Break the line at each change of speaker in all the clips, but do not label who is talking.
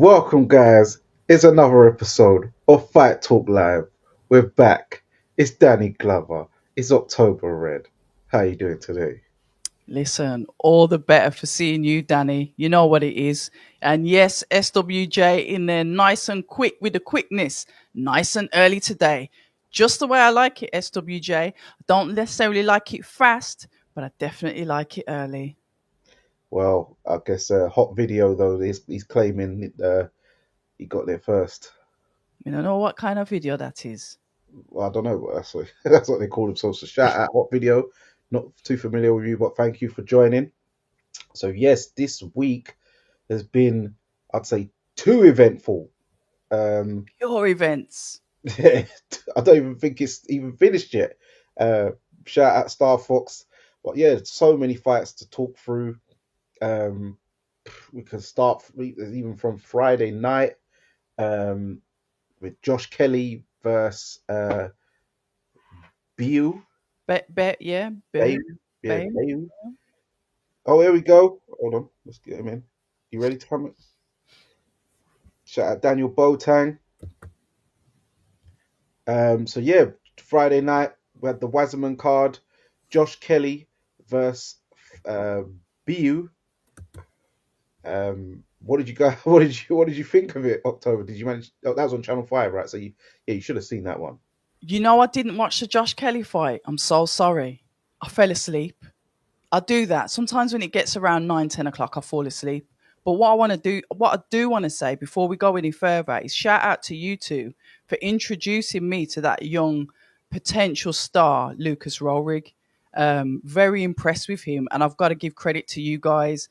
Welcome, guys. It's another episode of Fight Talk Live. We're back. It's Danny Glover. It's October Red. How you doing today?
Listen, all the better for seeing you, Danny. You know what it is. And yes, SWJ in there nice and quick with the quickness, nice and early today. Just the way I like it, SWJ. I don't necessarily like it fast, but I definitely like it early.
Well, I guess hot video though. He's claiming he got there first.
You don't know what kind of video that is.
Well, I don't know. That's what they call themselves. So shout out hot video. Not too familiar with you, but thank you for joining. So yes, this week has been, I'd say, too eventful. Um,
Pure events.
I don't even think it's even finished yet. Uh, Shout out Star Fox. But yeah, so many fights to talk through. Um, we can start even from Friday night um, with Josh Kelly versus Biu.
Yeah,
Bayu. Yeah,
Babe.
Bayu. Oh, here we go. Hold on. Let's get him in. You ready to come? Shout out Daniel Botang. So yeah, Friday night we had the Wasserman card, Josh Kelly versus uh, Bu. What did you go? What did you think of it? October? Did you manage? Oh, that was on Channel Five, right? So you should have seen that one.
You know, I didn't watch the Josh Kelly fight. I'm so sorry. I fell asleep. I do that. Sometimes when it gets around 9, 10 o'clock, I fall asleep. But what I do want to say before we go any further is shout out to you two for introducing me to that young potential star, Lucas Rohrig. Very impressed with him. And I've got to give credit to you guys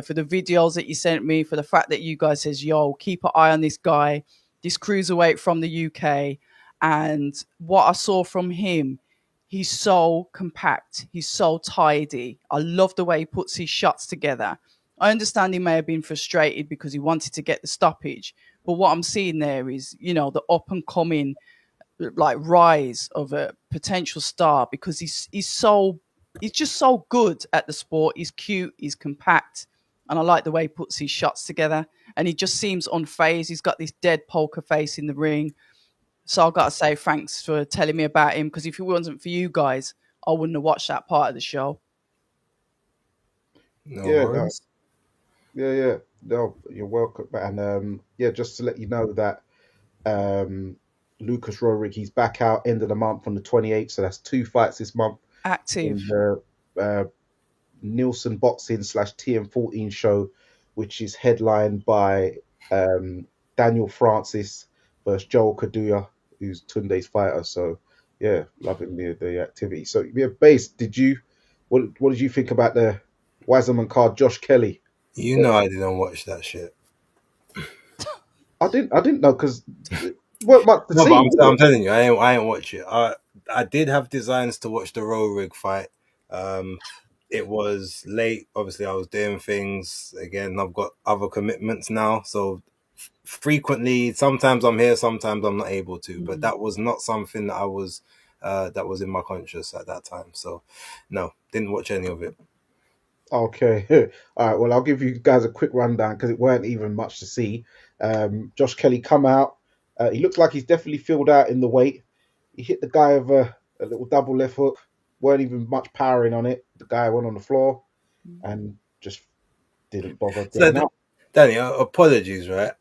for the videos that you sent me, for the fact that you guys says, yo, keep an eye on this guy, this cruiserweight from the UK. And what I saw from him, he's so compact. He's so tidy. I love the way he puts his shots together. I understand he may have been frustrated because he wanted to get the stoppage, but what I'm seeing there is, the up and coming like rise of a potential star because he's just so good at the sport. He's cute, he's compact, and I like the way he puts his shots together. And he just seems unfazed. He's got this dead poker face in the ring. So I've got to say thanks for telling me about him because if it wasn't for you guys, I wouldn't have watched that part of the show.
No
Yeah, no,
worries.
yeah. No, you're welcome. And yeah, just to let you know that um, Lucas Rohrig, he's back out end of the month on the 28th. So that's two fights this month in
Active.
the Nielsen Boxing slash TM14 show, which is headlined by Daniel Francis versus Joel Kaduya, who's Tunde's fighter. So yeah, loving the activity. So yeah, base. What did you think about the Wasserman card, Josh Kelly?
You know I didn't watch that shit.
I didn't know because weren't much to
No, but
see, was
I'm
it?
telling you, I ain't watch it. I did have designs to watch the Rohrig fight. Um, it was late. Obviously, I was doing things again. I've got other commitments now, so frequently, sometimes I'm here, sometimes I'm not able to. But
Mm.
that was not something that was in my conscious at that time. So, no, didn't watch any of it.
Okay. All right. Well, I'll give you guys a quick rundown because it weren't even much to see. Josh Kelly come out. He looks like he's definitely filled out in the weight. He hit the guy with a little double left hook. Weren't even much powering on it. The guy went on the floor and just didn't bother
So,
getting up.
Danny, apologies, right?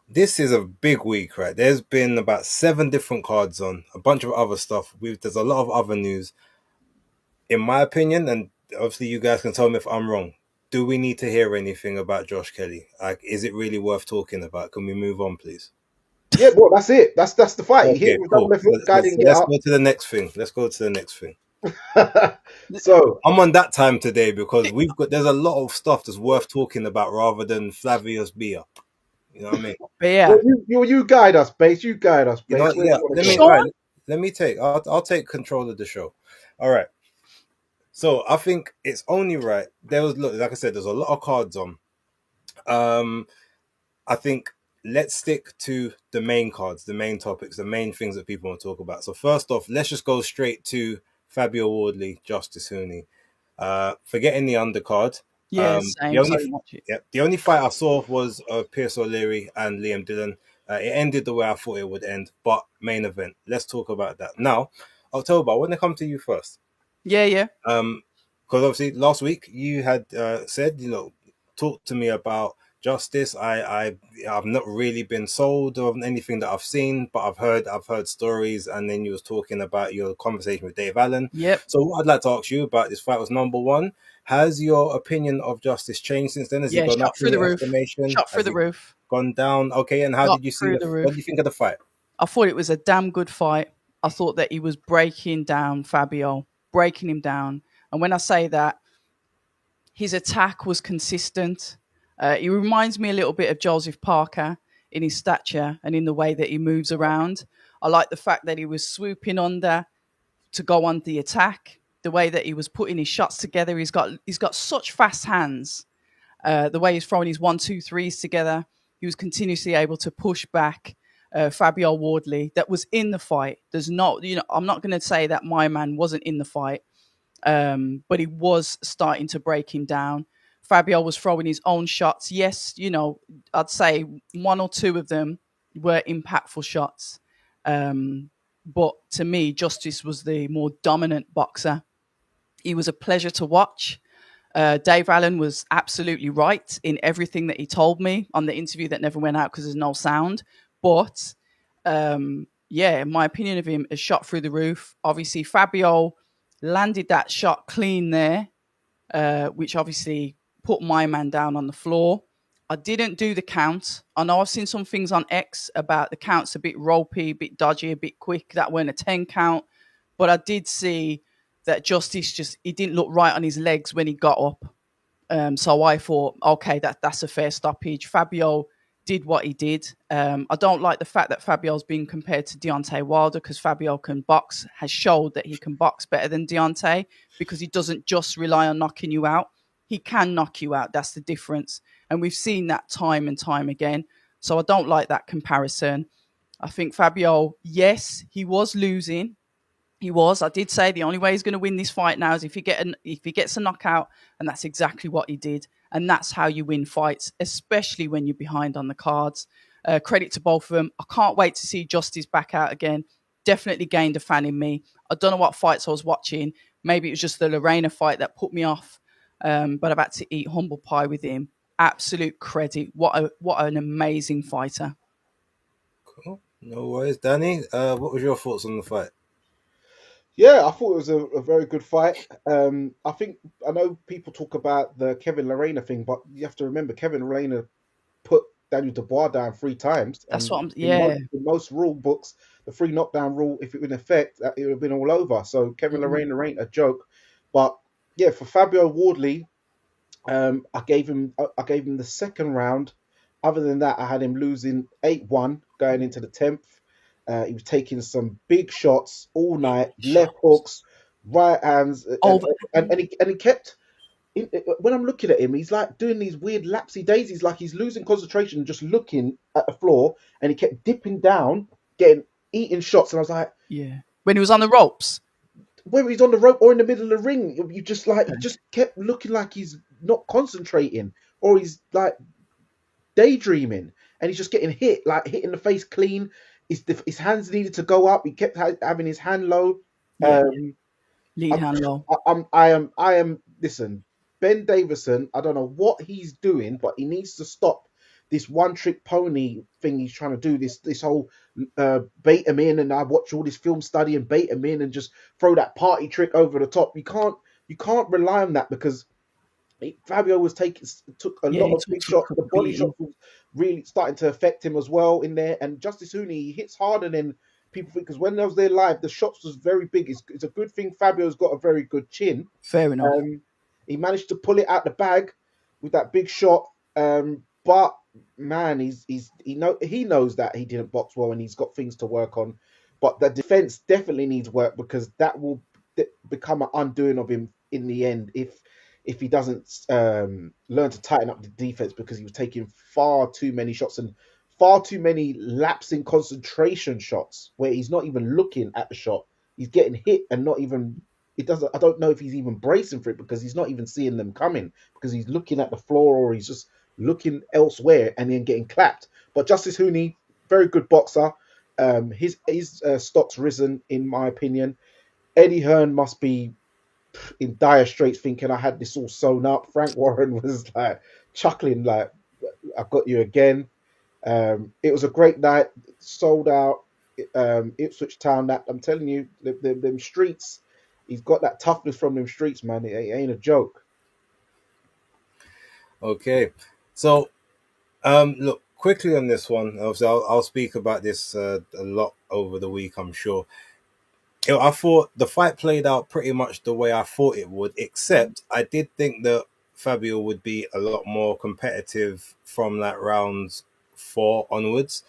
This is a big week, right? There's been about 7 different cards on, a bunch of other stuff. There's a lot of other news. In my opinion, and obviously you guys can tell me if I'm wrong, do we need to hear anything about Josh Kelly? Like, is it really worth talking about? Can we move on, please?
Yeah, well, that's it. That's the fight. He hit
Okay,
him with double
cool.
left hook. Guy didn't get
Let's
up.
go to the next thing. Let's go to the next thing.
So
I'm on that time today because there's a lot of stuff that's worth talking about rather than Flavius Bia. You know what I mean?
But
well,
yeah,
you guide us, base. You guide us,
You know,
base. Where do
yeah.
you want to
Let
go?
me all right.
Sean.
Let me take. I'll take control of the show. All right. So I think it's only right. There was look, like I said, there's a lot of cards on. Um, I think let's stick to the main cards, the main topics, the main things that people want to talk about. So first off, let's just go straight to Fabio Wardley, Justice Hooney. Forgetting the undercard.
Yeah,
The
same. So
only
I watch it.
the only fight I saw was Pierce O'Leary and Liam Dillon. It ended the way I thought it would end, but main event. Let's talk about that now. October, I want to come to you first.
Yeah, yeah.
Because obviously last week you had said, talk to me about Justice. I've not really been sold on anything that I've seen, but I've heard stories, and then you was talking about your conversation with Dave Allen.
Yep.
So what I'd like to ask you about this fight was, number one, has your opinion of Justice changed since then? Has he
Yeah,
gone
shot
up
through
in
the
your
roof.
estimation?
Shot through
Has
the
he
roof.
gone down? Okay, and how
Shot
did you see
through the
what do
roof.
you think of the fight?
I thought it was a damn good fight. I thought that he was breaking down Fabio, breaking him down. And when I say that, his attack was consistent. He reminds me a little bit of Joseph Parker in his stature and in the way that he moves around. I like the fact that he was swooping under to go on the attack. The way that he was putting his shots together, he's got such fast hands. The way he's throwing his 1, 2, 3s together, he was continuously able to push back Fabio Wardley that was in the fight. There's not, I'm not going to say that my man wasn't in the fight, but he was starting to break him down. Fabio was throwing his own shots. Yes, I'd say 1 or 2 of them were impactful shots. But to me, Justice was the more dominant boxer. He was a pleasure to watch. Dave Allen was absolutely right in everything that he told me on the interview that never went out because there's no sound. But my opinion of him is shot through the roof. Obviously, Fabio landed that shot clean there, which obviously put my man down on the floor. I didn't do the count. I know I've seen some things on X about the counts a bit ropey, a bit dodgy, a bit quick. That weren't a 10 count. But I did see that Justice he didn't look right on his legs when he got up. So I thought, okay, that's a fair stoppage. Fabio did what he did. I don't like the fact that Fabio's being compared to Deontay Wilder because Fabio can box, has showed that he can box better than Deontay because he doesn't just rely on knocking you out. He can knock you out. That's the difference. And we've seen that time and time again. So I don't like that comparison. I think Fabio, yes, he was losing. He was. I did say the only way he's going to win this fight now is if he gets a knockout, and that's exactly what he did. And that's how you win fights, especially when you're behind on the cards. Credit to both of them. I can't wait to see Justice back out again. Definitely gained a fan in me. I don't know what fights I was watching. Maybe it was just the Lorena fight that put me off. But I've had to eat humble pie with him. Absolute credit. What an amazing fighter.
Cool. No worries, Danny. What was your thoughts on the fight?
Yeah, I thought it was a very good fight. I know people talk about the Kevin Lorena thing, but you have to remember Kevin Lorena put Daniel Dubois down 3 times.
That's what I'm.
In
Yeah.
most rule books, the 3 knockdown rule, if it were in effect, it would have been all over. So Kevin Lorena ain't a joke. But yeah, for Fabio Wardley, I gave him the second round. Other than that, I had him losing 8-1 going into the 10th. He was taking some big shots all night, left hooks, right hands, and he kept. When I'm looking at him, he's like doing these weird lapsy daisies, like he's losing concentration, just looking at the floor, and he kept dipping down, eating shots, and I was like,
yeah. When he was on the ropes,
whether he's on the rope or in the middle of the ring, you just just kept looking like he's not concentrating, or he's like daydreaming, and he's just getting hit in the face clean. His hands needed to go up. He kept having his hand low.
Lead hand low.
I am. Listen, Ben Davison. I don't know what he's doing, but he needs to stop this one-trick pony thing he's trying to do. This whole bait him in, and I watch all this film study and bait him in, and just throw that party trick over the top. You can't rely on that because Fabio took a lot of big shots. The body shots was really starting to affect him as well in there. And Justice Huni, he hits harder than people think, because when I was there live, the shots was very big. It's a good thing Fabio's got a very good chin.
Fair enough.
He managed to pull it out the bag with that big shot. But man, he knows that he didn't box well and he's got things to work on. But the defense definitely needs work, because that will become an undoing of him in the end if he doesn't learn to tighten up the defense, because he was taking far too many shots and far too many lapsing concentration shots where he's not even looking at the shot. He's getting hit and it doesn't. I don't know if he's even bracing for it because he's not even seeing them coming because he's looking at the floor or he's just looking elsewhere and then getting clapped. But Justice Hooney, very good boxer. His stock's risen in my opinion. Eddie Hearn must be in dire straits, thinking I had this all sewn up. Frank Warren was like chuckling, like I got you again. It was a great night, sold out. Ipswich Town. That I'm telling you, them streets. He's got that toughness from them streets, man. It ain't a joke.
Okay, so look quickly on this one. Obviously, I'll speak about this a lot over the week, I'm sure. I thought the fight played out pretty much the way I thought it would, except I did think that Fabio would be a lot more competitive from like rounds 4 onwards.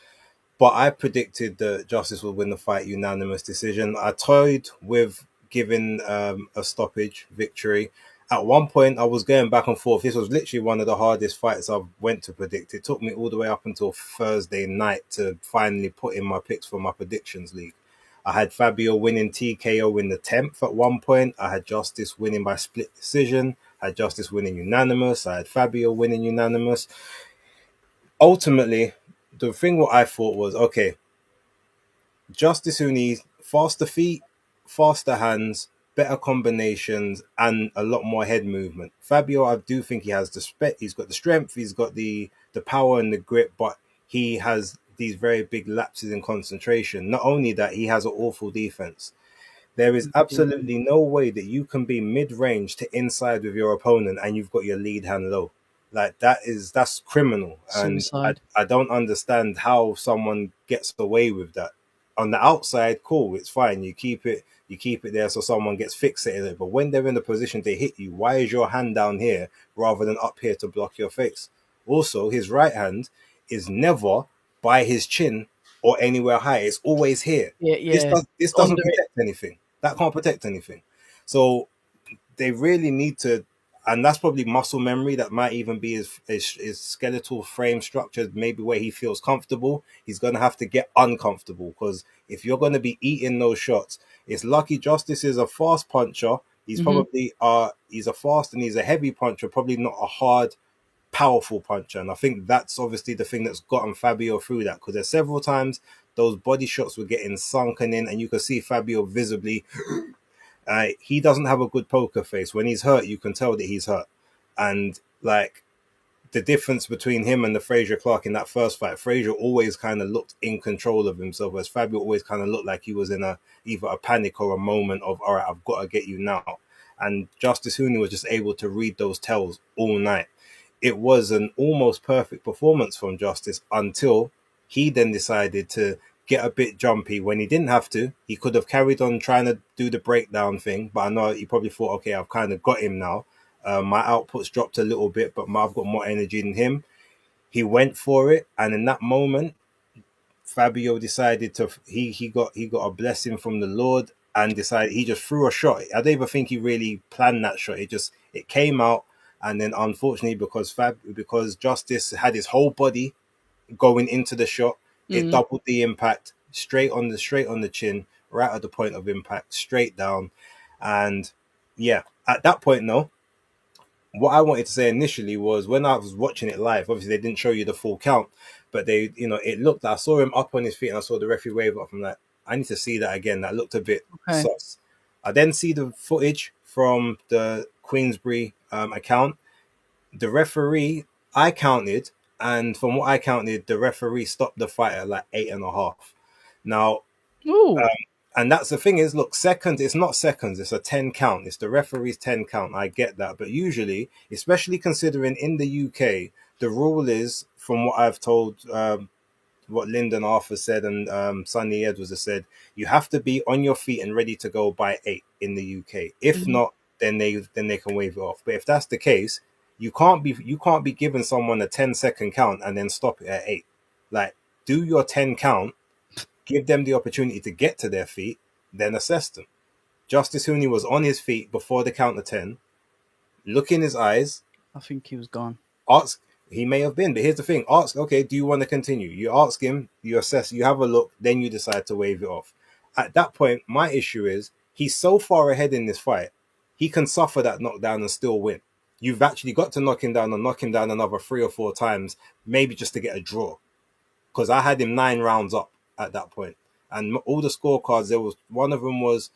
But I predicted that Justice would win the fight unanimous decision. I toyed with giving a stoppage victory. At one point, I was going back and forth. This was literally one of the hardest fights I've went to predict. It took me all the way up until Thursday night to finally put in my picks for my predictions league. I had Fabio winning TKO in the 10th at one point. I had Justice winning by split decision. I had Justice winning unanimous. I had Fabio winning unanimous. Ultimately, the thing what I thought was, okay, Justice Hooney, faster feet, faster hands, better combinations, and a lot more head movement. Fabio, I do think he has he's got the strength, he's got the power and the grip, but he has these very big lapses in concentration. Not only that, he has an awful defense. There is absolutely no way that you can be mid-range to inside with your opponent and you've got your lead hand low. Like that's criminal. And
Suicide.
I don't understand how someone gets away with that. On the outside, cool, it's fine. You keep it there so someone gets fixated. But when they're in a position to hit you, why is your hand down here rather than up here to block your face? Also, his right hand is never by his chin or anywhere high. It's always here.
Yeah.
This doesn't
Under it.
protect anything. That can't protect anything. So they really need to, and that's probably muscle memory. That might even be his skeletal frame structure, maybe where he feels comfortable. He's going to have to get uncomfortable because if you're going to be eating those shots, it's lucky Justice is a fast puncher. He's probably he's a fast and he's a heavy puncher, probably not a hard, powerful puncher. And I think that's obviously the thing that's gotten Fabio through that, because there's several times those body shots were getting sunken in and you could see Fabio visibly. He doesn't have a good poker face. When he's hurt, you can tell that he's hurt. And like the difference between him and the Frazier Clark in that first fight, Frazier always kind of looked in control of himself, whereas Fabio always kind of looked like he was in either a panic or a moment of, all right, I've got to get you now. And Justice Hooney was just able to read those tells all night. It was an almost perfect performance from Justice until he then decided to get a bit jumpy when he didn't have to. He could have carried on trying to do the breakdown thing, but I know he probably thought, okay, I've kind of got him now. My output's dropped a little bit, but I've got more energy than him. He went for it, and in that moment, Fabio decided to he got a blessing from the Lord and decided he just threw a shot. I don't even think he really planned that shot. It came out, and then unfortunately because Justice had his whole body going into the shot, it doubled the impact straight on the chin, right at the point of impact, straight down. And yeah, at that point though, what I wanted to say initially was when I was watching it live, obviously they didn't show you the full count, but it looked, I saw him up on his feet and I saw the referee wave up. I'm like, I need to see that again. That looked a bit sus. I then see the footage from the Queensbury account. The referee, I counted, and from what I counted, the referee stopped the fight at like 8.5. Now, and that's the thing is, look, seconds, it's not seconds, it's a 10 count. It's the referee's 10 count. I get that. But usually, especially considering in the UK, the rule is, from what I've told, what Lyndon Arthur said and Sonny Edwards has said, you have to be on your feet and ready to go by 8 in the UK. If not, then they can waive it off. But if that's the case, you can't be giving someone a 10-second count and then stop it at 8. Like, do your 10 count, give them the opportunity to get to their feet, then assess them. Justice Hooney was on his feet before the count of 10. Look in his eyes.
I think he was gone.
He may have been, but here's the thing. Ask, okay, do you want to continue? You ask him, you assess, you have a look, then you decide to waive it off. At that point, my issue is, he's so far ahead in this fight, he can suffer that knockdown and still win. You've actually got to knock him down and knock him down another 3 or 4 times, maybe just to get a draw. Because I had him 9 rounds up at that point, and all the scorecards, there was one of them was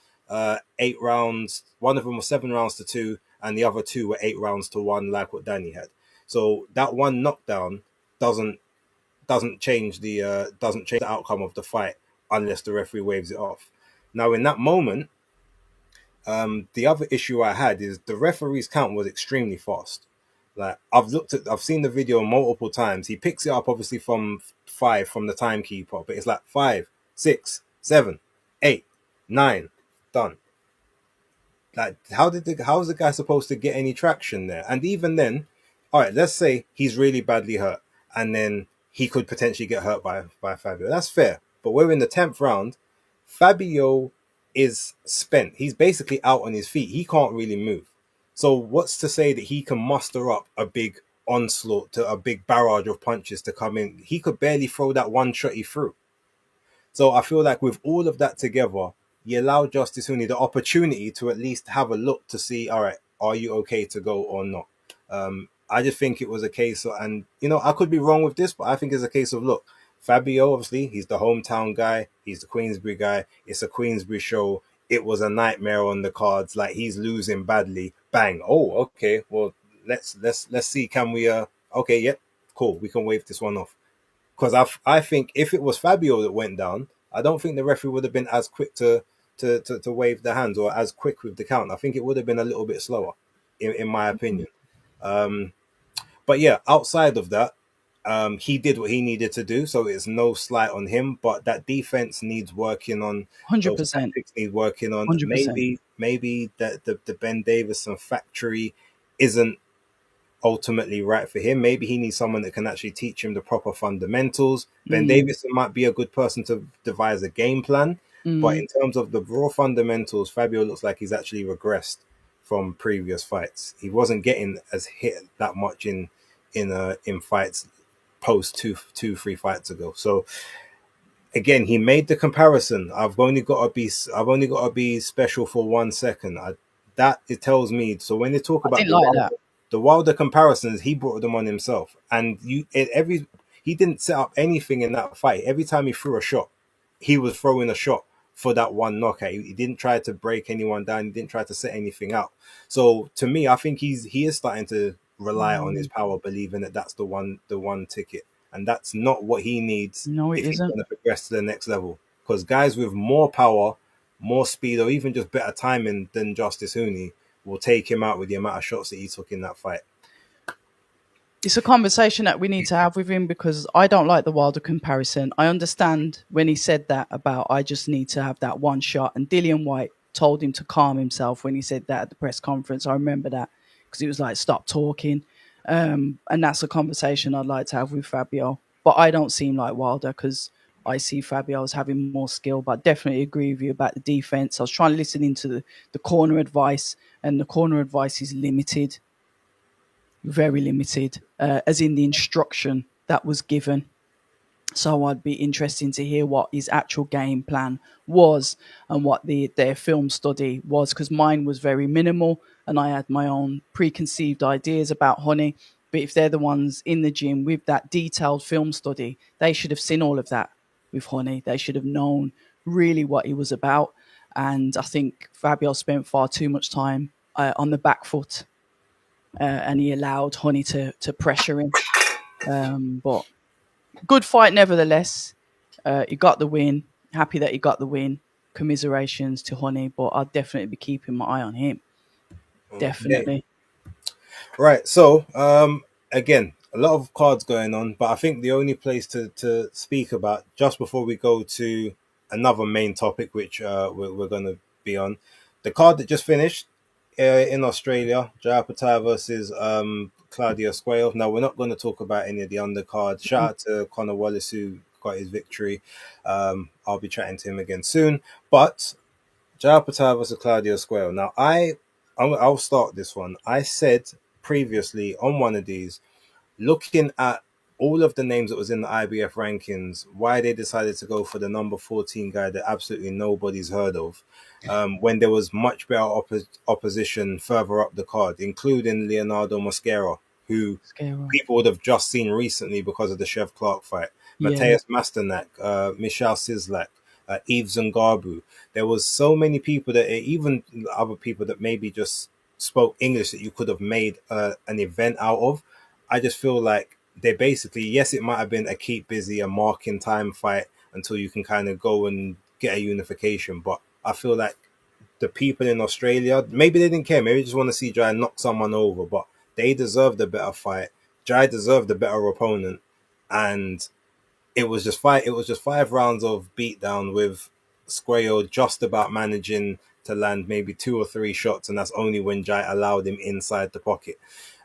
8 rounds, one of them was 7 rounds to 2, and the other 2 were 8 rounds to 1, like what Danny had. So that one knockdown doesn't change the outcome of the fight unless the referee waves it off. Now, in that moment, the other issue I had is the referee's count was extremely fast. Like I've seen the video multiple times. He picks it up obviously from 5 from the timekeeper, but it's like 5, 6, 7, 8, 9, done. Like how is the guy supposed to get any traction there? And even then, all right, let's say he's really badly hurt, and then he could potentially get hurt by Fabio. That's fair. But we're in the 10th round. Fabio is spent. He's basically out on his feet. He can't really move. So what's to say that he can muster up a big onslaught, to a big barrage of punches to come in? He could barely throw that one shot he threw. So I feel like with all of that together, you allow Justis Huni the opportunity to at least have a look to see, all right, are you okay to go or not? I just think it was a case of, and I could be wrong with this, but I think it's a case of, look, Fabio, obviously, he's the hometown guy. He's the Queensbury guy. It's a Queensbury show. It was a nightmare on the cards. Like, he's losing badly. Bang. Oh, okay. Well, let's see. Can we? Okay. Yep. Cool. We can wave this one off. Because I think if it was Fabio that went down, I don't think the referee would have been as quick to wave the hands, or as quick with the count. I think it would have been a little bit slower, in my opinion. But yeah, outside of that, he did what he needed to do, so it's no slight on him. But that defense needs working on.
100%.
Need working on.
100%.
Maybe that the Ben Davison factory isn't ultimately right for him. Maybe he needs someone that can actually teach him the proper fundamentals. Ben Davison might be a good person to devise a game plan, but in terms of the raw fundamentals, Fabio looks like he's actually regressed from previous fights. He wasn't getting as hit that much in fights post 2-3 fights ago. So again, he made the comparison. I've only got to be special for 1 second. That it tells me. So when they talk about the Wilder comparisons, he brought them on himself, and he didn't set up anything in that fight. Every time he threw a shot, he was throwing a shot for that one knockout. He didn't try to break anyone down. He didn't try to set anything out. So to me, I think he is starting to rely on his power, believing that that's the one ticket, and that's not what he needs.
No, it
if
isn't.
He's going to progress to the next level. Because guys with more power, more speed, or even just better timing than Justis Huni will take him out with the amount of shots that he took in that fight.
It's a conversation that we need to have with him, because I don't like the Wilder comparison. I understand when he said that about, I just need to have that one shot. And Dillian Whyte told him to calm himself when he said that at the press conference. I remember that, because he was like, stop talking. And that's a conversation I'd like to have with Fabio. But I don't seem like Wilder, because I see Fabio as having more skill. But I definitely agree with you about the defense. I was trying to listen into the corner advice, and the corner advice is limited. Very limited, as in the instruction that was given. So I'd be interested to hear what his actual game plan was and what their film study was, because mine was very minimal and I had my own preconceived ideas about Honey. But if they're the ones in the gym with that detailed film study, they should have seen all of that with Honey. They should have known really what he was about. And I think Fabio spent far too much time on the back foot. And he allowed Honey to pressure him. But good fight nevertheless. He got the win. Happy that he got the win. Commiserations to Honey, but I'll definitely be keeping my eye on him. Definitely.
Right. So, again, a lot of cards going on, but I think the only place to speak about, just before we go to another main topic, which we're going to be on, the card that just finished, in Australia, Jaya Patel versus Claudio Squale. Now, we're not going to talk about any of the undercards. Shout out to Conor Wallace, who got his victory. I'll be chatting to him again soon. But Jaya Patel versus Claudio Squale. Now, I'll start this one. I said previously on one of these, looking at all of the names that was in the IBF rankings, why they decided to go for the number 14 guy that absolutely nobody's heard of, when there was much better opposition further up the card, including Leonardo Mosquera, who
Scary.
people would have just seen recently because of the Chev Clark fight.
Yeah.
Matthias Masternak, Michal Sislak, Yves Ngarbu. There was so many people that, even other people that maybe just spoke English, that you could have made an event out of. I just feel like they basically, yes, it might have been a keep busy, a marking time fight until you can kind of go and get a unification. But I feel like the people in Australia, maybe they didn't care. Maybe they just want to see Jai knock someone over, but they deserved a better fight. Jai deserved a better opponent. And it was just five rounds of beatdown with Squayo just about managing to land maybe 2 or 3 shots, and that's only when Jai allowed him inside the pocket,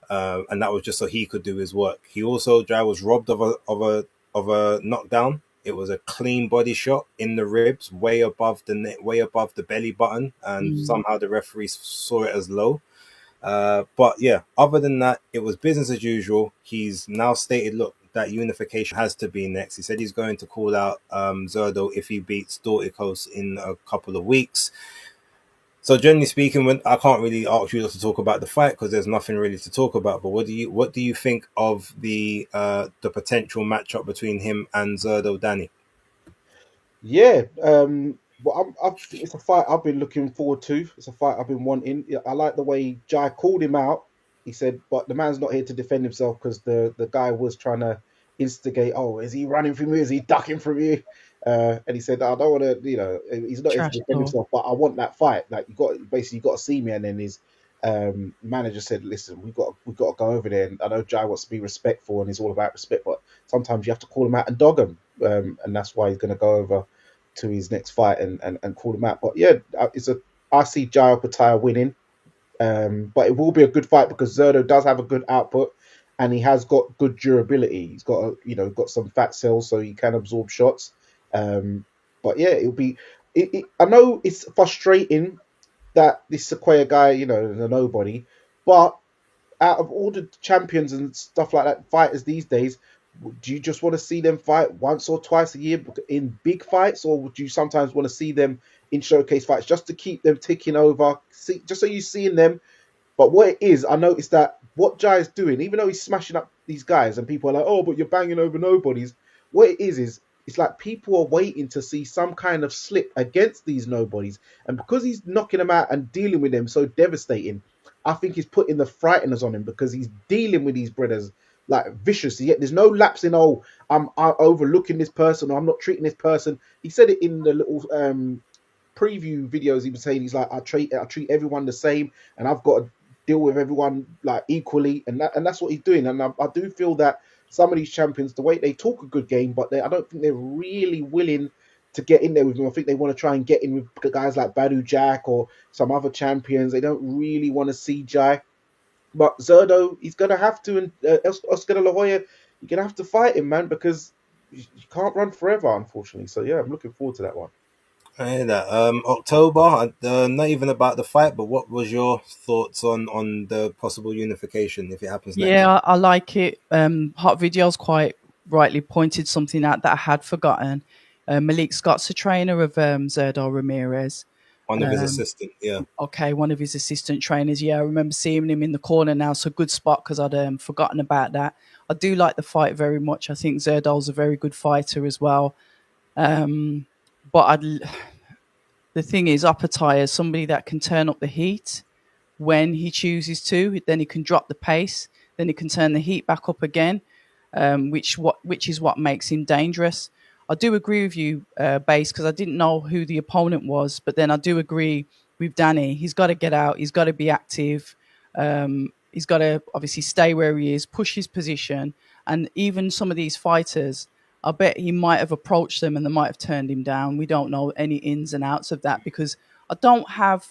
and that was just so he could do his work. Jai was robbed of a knockdown. It was a clean body shot in the ribs, way above the net, way above the belly button, and somehow the referee saw it as low. But yeah, other than that, it was business as usual. He's now stated, look, that unification has to be next. He said he's going to call out Zerdo if he beats Dorticos in a couple of weeks. So generally speaking, I can't really ask you to talk about the fight because there's nothing really to talk about. But what do you think of the potential matchup between him and Zerdo Danny?
Yeah, well, it's a fight I've been looking forward to. It's a fight I've been wanting. I like the way Jai called him out. He said, "But the man's not here to defend himself because the guy was trying to instigate. Oh, is he running from you? Is he ducking from you?" And he said, "I don't want to. He's not here to
Trash
defend
talk.
himself, but I want that fight. Like you got to see me." And then his manager said, "Listen, we got to go over there. And I know Jai wants to be respectful, and he's all about respect, but sometimes you have to call him out and dog him, and that's why he's going to go over to his next fight and call him out." But yeah, I see Jai Opetaia winning, but it will be a good fight because Zerdo does have a good output, and he has got good durability. He's got got some fat cells, so he can absorb shots. But yeah, it'll be. I know it's frustrating that this Sequoia guy, is a nobody, but out of all the champions and stuff like that, fighters these days, do you just want to see them fight once or twice a year in big fights, or would you sometimes want to see them in showcase fights just to keep them ticking over, just so you're seeing them? But what it is, I noticed that what Jai is doing, even though he's smashing up these guys, and people are like, "Oh, but you're banging over nobodies." What it is it's like people are waiting to see some kind of slip against these nobodies, and because he's knocking them out and dealing with them so devastating, I think he's putting the frighteners on him because he's dealing with these brothers like vicious. Yet there's no lapse in I'm overlooking this person or I'm not treating this person. He said it in the little preview videos. He was saying he's like I treat everyone the same, and I've got to deal with everyone like equally, and that's what he's doing. And I do feel that some of these champions, the way they talk a good game, but I don't think they're really willing to get in there with him. I think they want to try and get in with guys like Badu Jack or some other champions. They don't really want to see Jai. But Zerdo, he's going to have to, and Oscar De La Hoya, you're going to have to fight him, man, because you can't run forever, unfortunately. So, yeah, I'm looking forward to that one.
I hear that. October, not even about the fight, but what was your thoughts on the possible unification if it happens next?
Yeah, I like it. Hot Video's quite rightly pointed something out that I had forgotten. Malik Scott's a trainer of Zerdo Ramirez.
One of his assistants, yeah.
Okay, one of his assistant trainers. Yeah, I remember seeing him in the corner now. So good spot because I'd forgotten about that. I do like the fight very much. I think Zerdo's a very good fighter as well. But the thing is, Opetaia is somebody that can turn up the heat when he chooses to. Then he can drop the pace. Then he can turn the heat back up again, which is what makes him dangerous. I do agree with you, Base, because I didn't know who the opponent was. But then I do agree with Danny. He's got to get out. He's got to be active. He's got to obviously stay where he is, push his position. And even some of these fighters, I bet he might have approached them and they might have turned him down. We don't know any ins and outs of that because I don't have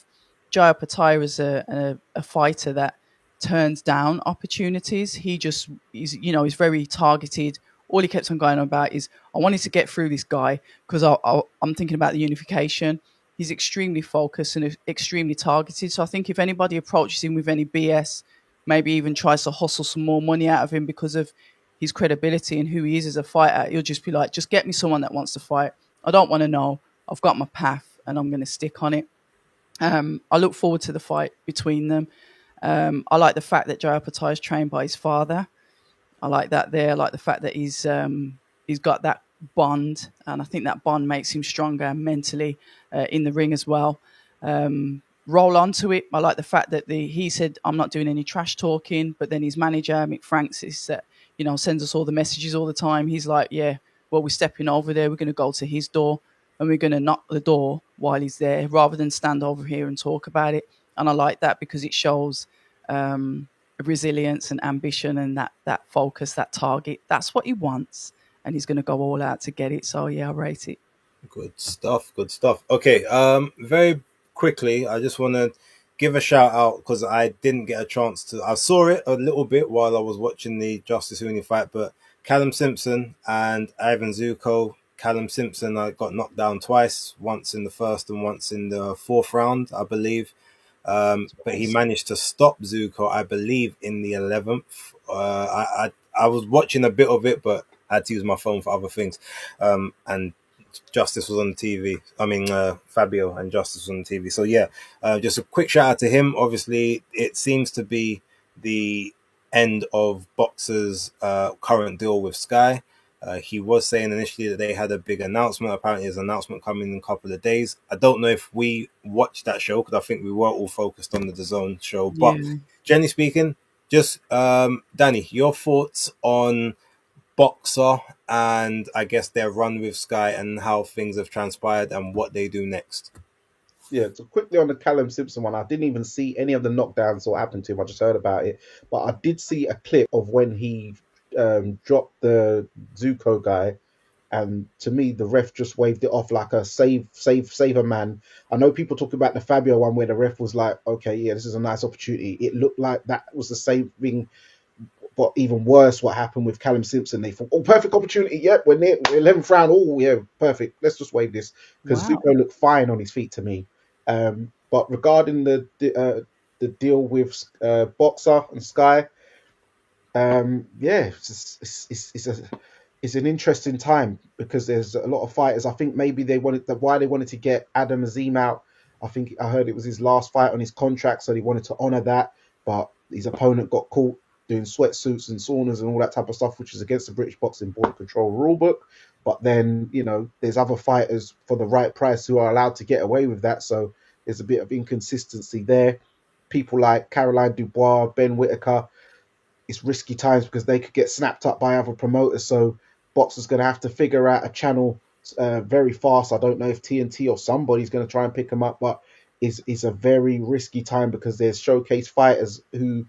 Jai Opetaia as a fighter that turns down opportunities. He's very targeted. All he kept on going on about is, I wanted to get through this guy because I'm thinking about the unification. He's extremely focused and extremely targeted. So I think if anybody approaches him with any BS, maybe even tries to hustle some more money out of him because of his credibility and who he is as a fighter. He'll just be like, just get me someone that wants to fight. I don't want to know. I've got my path and I'm going to stick on it. I look forward to the fight between them. I like the fact that Jai Opetaia is trained by his father. I like that there. I like the fact that he's got that bond, and I think that bond makes him stronger mentally in the ring as well. Roll onto it. I like the fact that he said, I'm not doing any trash talking, but then his manager, Mick Francis, sends us all the messages all the time. He's like, yeah, well, we're stepping over there. We're going to go to his door and we're going to knock the door while he's there rather than stand over here and talk about it. And I like that because it shows resilience and ambition and that focus, that target. That's what he wants. And he's going to go all out to get it. So, yeah, I rate it.
Good stuff. Good stuff. Okay. Very quickly, I just want to give a shout out because I didn't get a chance to. I saw it a little bit while I was watching the Justice Huni fight, but Callum Simpson and Ivan Zuko. Callum Simpson, I got knocked down twice, once in the first and once in the fourth round, I believe. But he managed to stop Zuko, I believe, in the 11th. I was watching a bit of it, but I had to use my phone for other things. And Justice was on the TV. I mean, Fabio and Justice was on the TV. So, yeah, just a quick shout out to him. Obviously, it seems to be the end of Boxer's current deal with Sky. He was saying initially that they had a big announcement. Apparently, there's an announcement coming in a couple of days. I don't know if we watched that show because I think we were all focused on the DAZN show. But generally speaking, just Danny, your thoughts on Boxer and I guess their run with Sky and how things have transpired and what they do next.
Yeah, so quickly on the Callum Simpson one, I didn't even see any of the knockdowns or happened to him. I just heard about it. But I did see a clip of when he dropped the Zuko guy, and to me the ref just waved it off like a save a man. I know people talk about the Fabio one where the ref was like, okay, yeah, this is a nice opportunity. It looked like that was the same thing, but even worse what happened with Callum Simpson. They thought, oh, perfect opportunity, yep, we're near 11th round, oh yeah, perfect, let's just wave this, because Zuko looked fine on his feet to me. But regarding the deal with Boxer and Sky, it's an interesting time because there's a lot of fighters. I think maybe why they wanted to get Adam Azim out. I think I heard it was his last fight on his contract, so they wanted to honor that. But his opponent got caught doing sweatsuits and saunas and all that type of stuff, which is against the British Boxing Board Control rulebook. But then, there's other fighters for the right price who are allowed to get away with that. So there's a bit of inconsistency there. People like Caroline Dubois, Ben Whitaker, it's risky times because they could get snapped up by other promoters. So Boxer's going to have to figure out a channel very fast. I don't know if TNT or somebody's going to try and pick them up, but it's a very risky time because there's showcase fighters who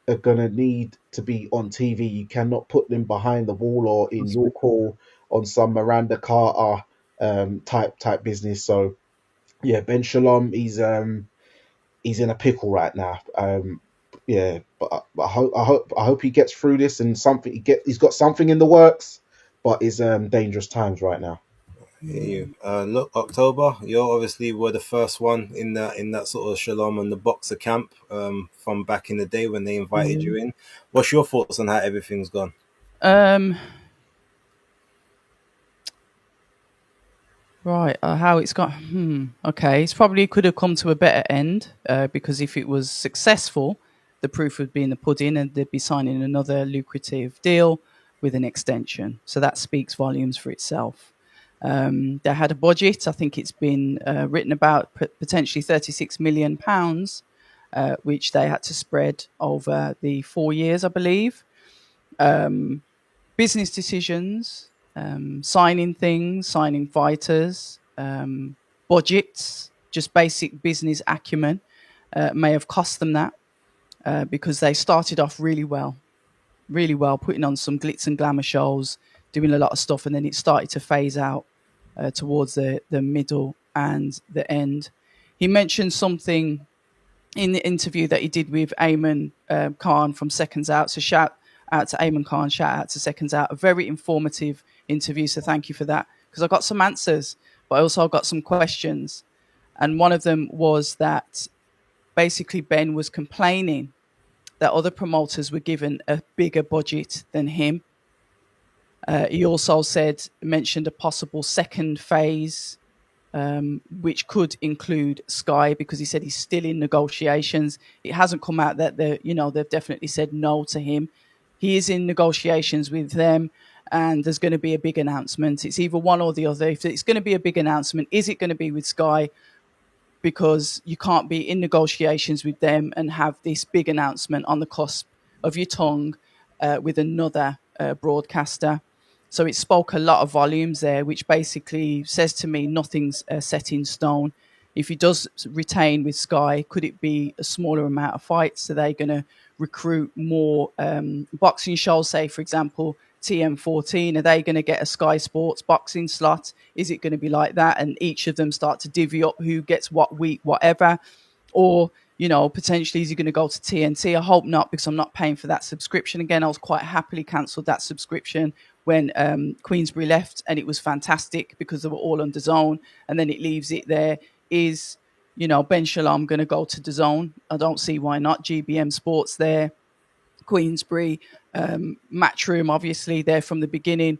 are going to need to be on TV. You cannot put them behind the wall or in your call on some Miranda Carter type business. So yeah, Ben Shalom, he's in a pickle right now. But I hope he gets through this and he's got something in the works, but it's dangerous times right now.
You look, October, you obviously were the first one in that sort of Shalom and the Boxer camp from back in the day when they invited you in. What's your thoughts on how everything's gone?
Right, how it's gone. Okay, it's probably could have come to a better end because if it was successful, the proof would be in the pudding and they'd be signing another lucrative deal with an extension. So that speaks volumes for itself. They had a budget. I think it's been written about potentially £36 million, which they had to spread over the 4 years, I believe. Business decisions, signing things, signing fighters, budgets, just basic business acumen may have cost them that because they started off really well, putting on some glitz and glamour shows, doing a lot of stuff, and then it started to phase out towards the middle and the end. He mentioned something in the interview that he did with Ayman Khan from Seconds Out. So shout out to Ayman Khan, shout out to Seconds Out. A very informative interview, so thank you for that. Because I got some answers, but I also got some questions. And one of them was that basically Ben was complaining that other promoters were given a bigger budget than him. He also mentioned a possible second phase, which could include Sky, because he said he's still in negotiations. It hasn't come out that they've definitely said no to him. He is in negotiations with them, and there's going to be a big announcement. It's either one or the other. If it's going to be a big announcement, is it going to be with Sky? Because you can't be in negotiations with them and have this big announcement on the cusp of your tongue with another broadcaster. So it spoke a lot of volumes there, which basically says to me nothing's set in stone. If he does retain with Sky, could it be a smaller amount of fights? Are they going to recruit more boxing shows, say, for example, TM14? Are they going to get a Sky Sports boxing slot? Is it going to be like that? And each of them start to divvy up who gets what week, whatever? Or, potentially is he going to go to TNT? I hope not, because I'm not paying for that subscription again. I was quite happily cancelled that subscription when Queensberry left, and it was fantastic because they were all on DAZN, and then it leaves it there. Is, Ben Shalom going to go to DAZN? I don't see why not. GBM Sports there, Queensberry, Matchroom, obviously, there from the beginning.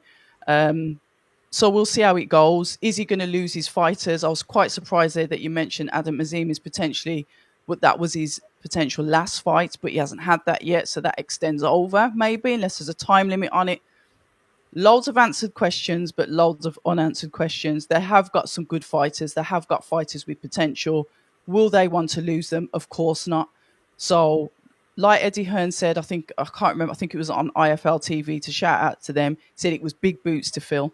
So we'll see how it goes. Is he going to lose his fighters? I was quite surprised there that you mentioned Adam Azim is potentially, but that was his potential last fight, but he hasn't had that yet, so that extends over, maybe, unless there's a time limit on it. Loads of answered questions, but loads of unanswered questions. They have got some good fighters. They have got fighters with potential. Will they want to lose them? Of course not. So, like Eddie Hearn said, I think it was on IFL TV, to shout out to them, said it was big boots to fill.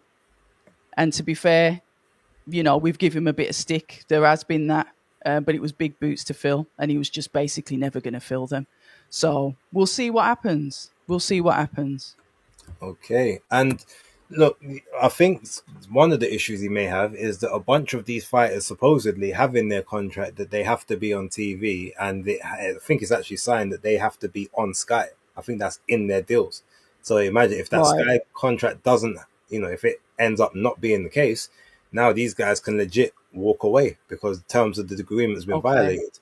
And to be fair, we've given him a bit of stick. There has been that, but it was big boots to fill, and he was just basically never going to fill them. So we'll see what happens.
Okay. And look, I think one of the issues he may have is that a bunch of these fighters supposedly have in their contract that they have to be on TV, and I think it's actually signed that they have to be on Sky. I think that's in their deals. So imagine if that Sky contract doesn't, if it ends up not being the case, now these guys can legit walk away because terms of the agreement has been violated.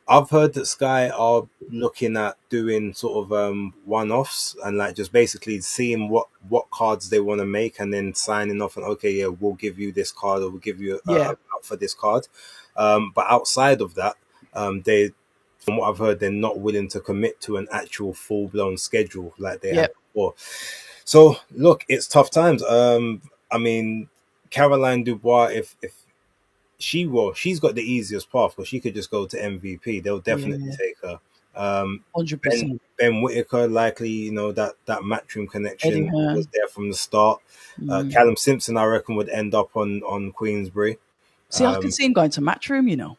I've heard that Sky are looking at doing sort of one-offs and like just basically seeing what cards they want to make and then signing off and okay, yeah, we'll give you this card or we'll give you a for this card. But outside of that, they, from what I've heard, they're not willing to commit to an actual full-blown schedule like they had before. So look, it's tough times. I mean, Caroline Dubois, if she's got the easiest path because she could just go to MVP. They'll definitely take her.
100%.
Ben Whitaker, likely, that Matchroom connection was there from the start. Callum Simpson, I reckon, would end up on Queensberry.
See, I can see him going to Matchroom,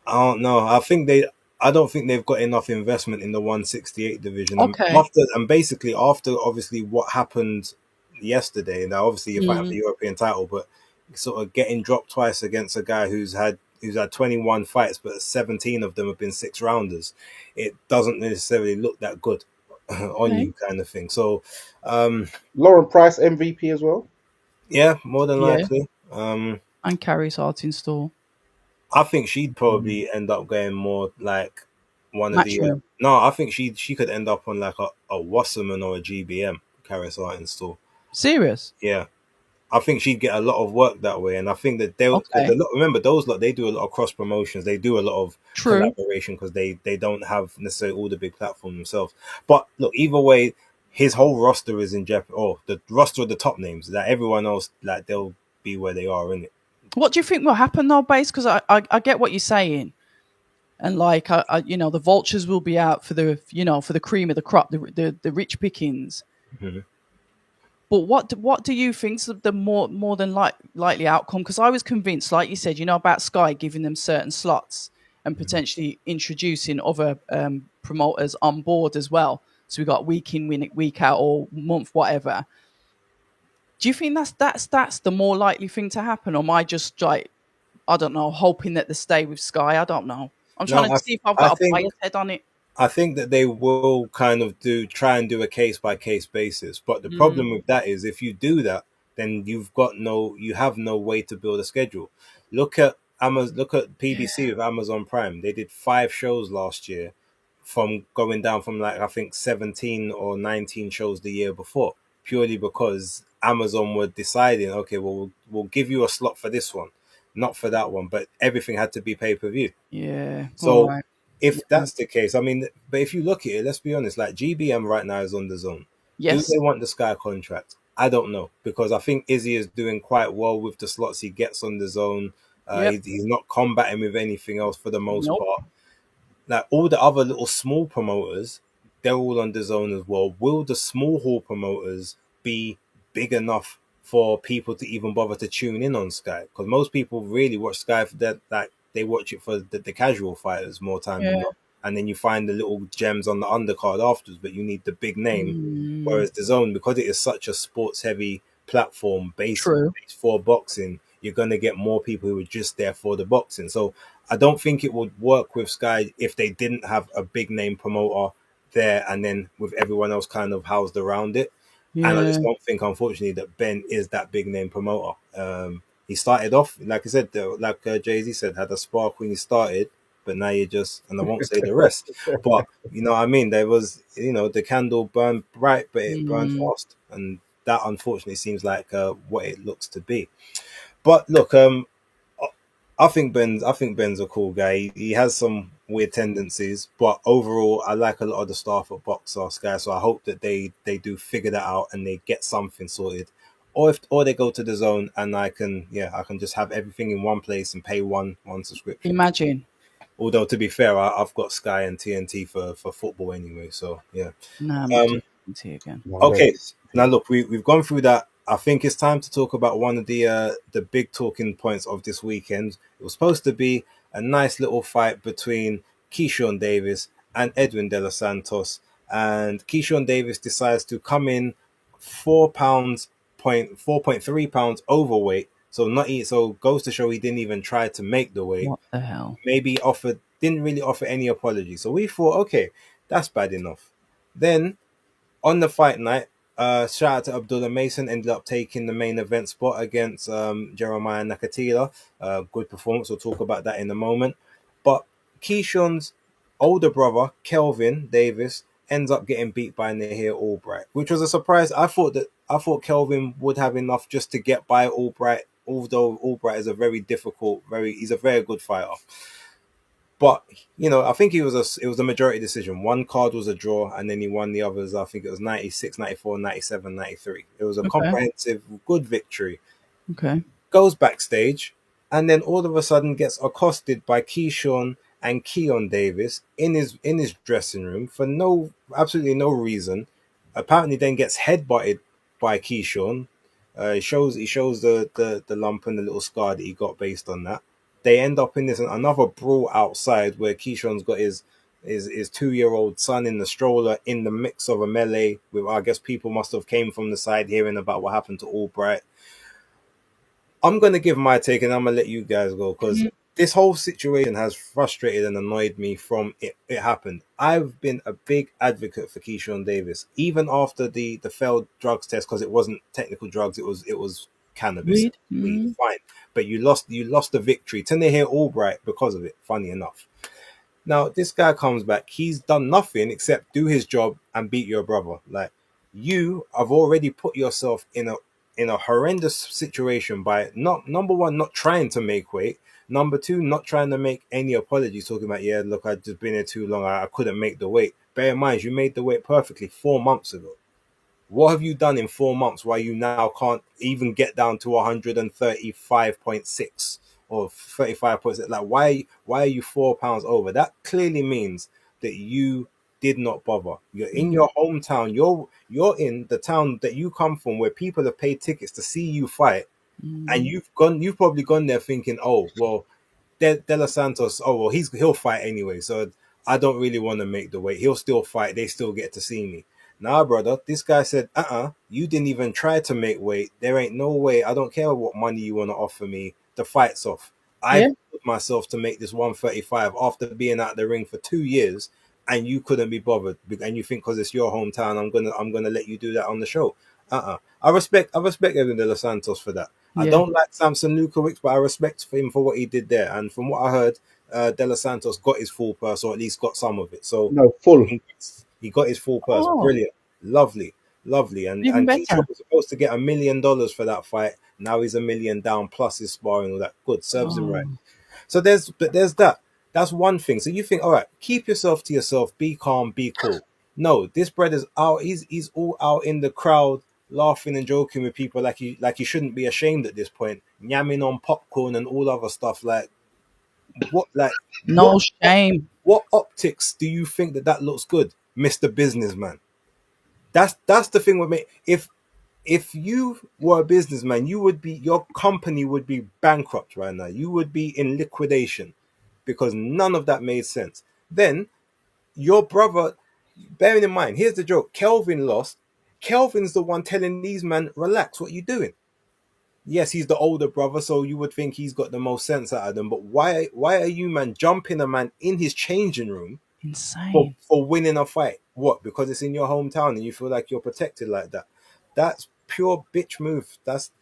I don't know. I don't think they've got enough investment in the 168 division.
Okay.
And basically after obviously what happened yesterday, now obviously you're fighting for the European title, but sort of getting dropped twice against a guy who's had 21 fights, but 17 of them have been 6-rounders. It doesn't necessarily look that good on you, kind of thing. So,
Lauren Price MVP as well.
Yeah, more than likely.
And Carrie's Heart in Store.
I think she'd probably end up going more like one of the. No, I think she could end up on like a Wasserman or a GBM, Carrie's Heart in Store.
Serious?
Yeah. I think she'd get a lot of work that way, and I think that they'll remember those lot. They do a lot of cross promotions. They do a lot of collaboration because they don't have necessarily all the big platforms themselves. But look, either way, his whole roster is in jeopardy. Or the roster of the top names. That everyone else, like they'll be where they are, innit?
What do you think will happen though, Base? Because I get what you're saying, and like the vultures will be out for the for the cream of the crop, the rich pickings.
Mm-hmm.
But what do you think's the more than likely outcome? Because I was convinced, like you said, about Sky giving them certain slots and potentially introducing other promoters on board as well. So we got week in, week out, or month, whatever. Do you think that's the more likely thing to happen, or am I just like, I don't know, hoping that they stay with Sky? I don't know. I'm trying to see if I've got a bias head on it.
I think that they will kind of try and do a case by case basis. But the problem with that is if you do that, then you have no way to build a schedule. Look at PBC with Amazon Prime. They did 5 shows last year from going down from like, I think 17 or 19 shows the year before. purely because Amazon were deciding, okay, well, we'll give you a slot for this one, not for that one, but everything had to be pay-per-view.
Yeah. All
So
right.
if
Yeah.
that's the case, I mean, but if you look at it, let's be honest, like GBM right now is on the zone. Do
Yes.
they want the Sky contract? I don't know, because I think Izzy is doing quite well with the slots he gets on the zone.
Yep.
He's not combating with anything else for the most
Nope.
part. Like all the other little small promoters, they're all on the zone as well. Will the small hall promoters be big enough for people to even bother to tune in on Sky? Because most people really watch Sky for that, like they watch it for the casual fighters more time than
Yeah.
not. And then you find the little gems on the undercard afterwards, but you need the big name.
Mm,
Whereas the zone, because it is such a sports heavy platform based
true.
for boxing, you're gonna get more people who are just there for the boxing. So I don't think it would work with Sky if they didn't have a big name promoter there and then with everyone else kind of housed around it. And I
Yeah.
just don't think, unfortunately, that Ben is that big name promoter. He started off, like I said, like Jay Z said, had a spark when he started, but now you just, and I won't say the rest, but you know what I mean? There was, the candle burned bright, but it burned
Mm,
fast. And that unfortunately seems like what it looks to be. But look, I think Ben's a cool guy. He has some weird tendencies, but overall, I like a lot of the staff at Box Sauce guys. So I hope that they do figure that out and they get something sorted, or they go to the zone and I can just have everything in one place and pay one subscription.
imagine.
Although to be fair, I've got Sky and TNT for football anyway. So yeah.
Nah, I'm not doing
Um,
it again.
No, I don't.
Okay, now look, we've gone through that. I think it's time to talk about one of the big talking points of this weekend. It was supposed to be a nice little fight between Keyshawn Davis and Edwin De Los Santos, and Keyshawn Davis decides to come in 4.3 pounds overweight. So not eat. So goes to show he didn't even try to make the weight.
What the hell?
Maybe didn't really offer any apology. So we thought, okay, that's bad enough. Then on the fight night, shout out to Abdullah Mason, ended up taking the main event spot against Jeremiah Nakatila. Good performance. We'll talk about that in a moment. But Keyshawn's older brother, Kelvin Davis, ends up getting beat by Nahir Albright, which was a surprise. I thought Kelvin would have enough just to get by Albright, although Albright is he's a very good fighter. But I think it was a majority decision. One card was a draw, and then he won the others. I think it was 96, 94, 97, 93. It was a
Okay.
comprehensive, good victory.
Okay.
Goes backstage, and then all of a sudden gets accosted by Keyshawn and Keon Davis in his dressing room for absolutely no reason. Apparently, then gets headbutted by Keyshawn. He shows the lump and the little scar that he got based on that. They end up in this another brawl outside where Keyshawn's got his 2-year-old son in the stroller in the mix of a melee with, I guess, people must have came from the side hearing about what happened to Albright. I'm gonna give my take and I'm gonna let you guys go because this whole situation has frustrated and annoyed me from it happened. I've been a big advocate for Keyshawn Davis, even after the failed drugs test, because it wasn't technical drugs, it was cannabis,
Weed.
weed, fine. But you lost the victory to Nahir Albright because of it, funny enough. Now, this guy comes back. He's done nothing except do his job and beat your brother. Like, you have already put yourself in a horrendous situation by not number one, not trying to make weight. Number two, not trying to make any apologies, talking about, yeah, look, I've just been here too long. I couldn't make the weight. Bear in mind, you made the weight perfectly 4 months ago. What have you done in 4 months why you now can't even get down to 135.6 or 35.6? Like, why are you 4 pounds over? That clearly means that you did not bother. You're in your hometown. You're in the town that you come from where people have paid tickets to see you fight. And you've probably gone there thinking, oh, well, De Los Santos, oh, well, he'll fight anyway. So I don't really want to make the weight. He'll still fight. They still get to see me. Nah, brother, this guy said, you didn't even try to make weight. There ain't no way. I don't care what money you want to offer me. The fight's off. I
Yeah.
put myself to make this 135 after being out the ring for 2 years, and you couldn't be bothered. And you think because it's your hometown, I'm gonna let you do that on the show. I respect Edwin De Los Santos for that. I
Yeah.
don't like Samson Lukowicz, but I respect him for what he did there. And from what I heard, De Los Santos got his full purse, or at least got some of it. So
No, full.
he got his full purse.
Oh.
Brilliant. Lovely. Lovely. And
Even
Keyshawn
better.
was supposed to get $1 million for that fight. Now he's $1 million down plus his sparring, all that. Good, serves him right.
Oh,
So there's that. That's one thing. So you think, all right, keep yourself to yourself, be calm, be cool. No, this brother's out. He's all out in the crowd, laughing and joking with people like he shouldn't be ashamed at this point, yamming on popcorn and all other stuff. What like what
no shame.
what optics do you think that looks good, Mister Businessman? That's the thing with me. If you were a businessman, your company would be bankrupt right now. You would be in liquidation because none of that made sense. Then your brother, bearing in mind, here's the joke: Kelvin lost. Kelvin's the one telling these men, "Relax, what you doing?" Yes, he's the older brother, so you would think he's got the most sense out of them. But why are you, man, jumping a man in his changing room
Insane.
for winning a fight? What? Because it's in your hometown and you feel like you're protected like that? That's pure bitch move. That's.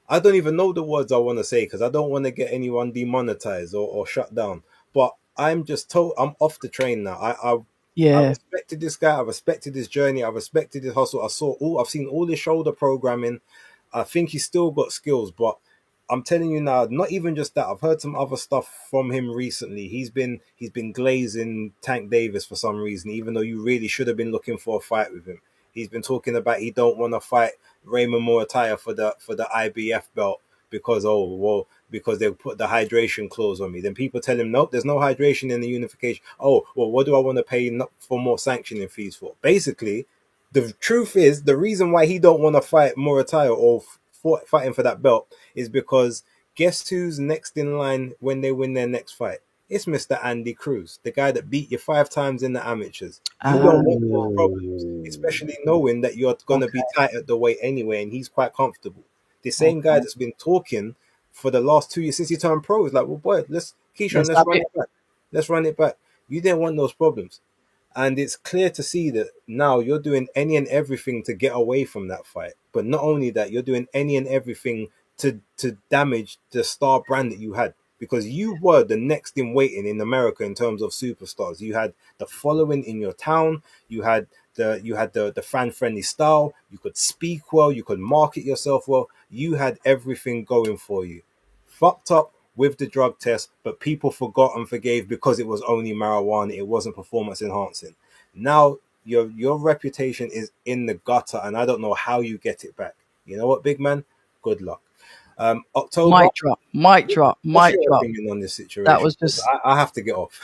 I don't even know the words I want to say because I don't want to get anyone demonetized or shut down. But I'm just told I'm off the train now. I
Yeah.
respected this guy. I respected his journey. I respected his hustle. I've seen all his shoulder programming. I think he's still got skills, but I'm telling you now, not even just that. I've heard some other stuff from him recently. He's been glazing Tank Davis for some reason, even though you really should have been looking for a fight with him. He's been talking about he don't want to fight Raymond Muay for the IBF belt because they put the hydration clause on me. Then people tell him nope, there's no hydration in the unification. Oh well, what do I want to pay for more sanctioning fees for? Basically, the truth is the reason why he don't want to fight Muay or fighting for that belt is because guess who's next in line when they win their next fight? It's Mr. Andy Cruz, the guy that beat you 5 times in the amateurs. You
Ah,
don't want those problems,
Oh,
especially knowing that you're going to be tight at the weight anyway, and he's quite comfortable. The same guy
okay.
that's been talking for the last 2 years since he turned pro is like, well, boy, Keyshawn,
Let's
let's
have
run
it.
it back. Let's run it back. You didn't want those problems. And it's clear to see that now you're doing any and everything to get away from that fight. But not only that, you're doing any and everything to damage the star brand that you had. Because you were the next in waiting in America in terms of superstars. You had the following in your town. You had the fan friendly style. You could speak well. You could market yourself well. You had everything going for you. Fucked up with the drug test, but people forgot and forgave because it was only marijuana. It wasn't performance enhancing. Now your reputation is in the gutter, and I don't know how you get it back. You know what, big man? Good luck. October.
Mic drop. Mic drop.
What's
Mic
your
drop.
opinion on this
That
situation?
was just.
I have to get off.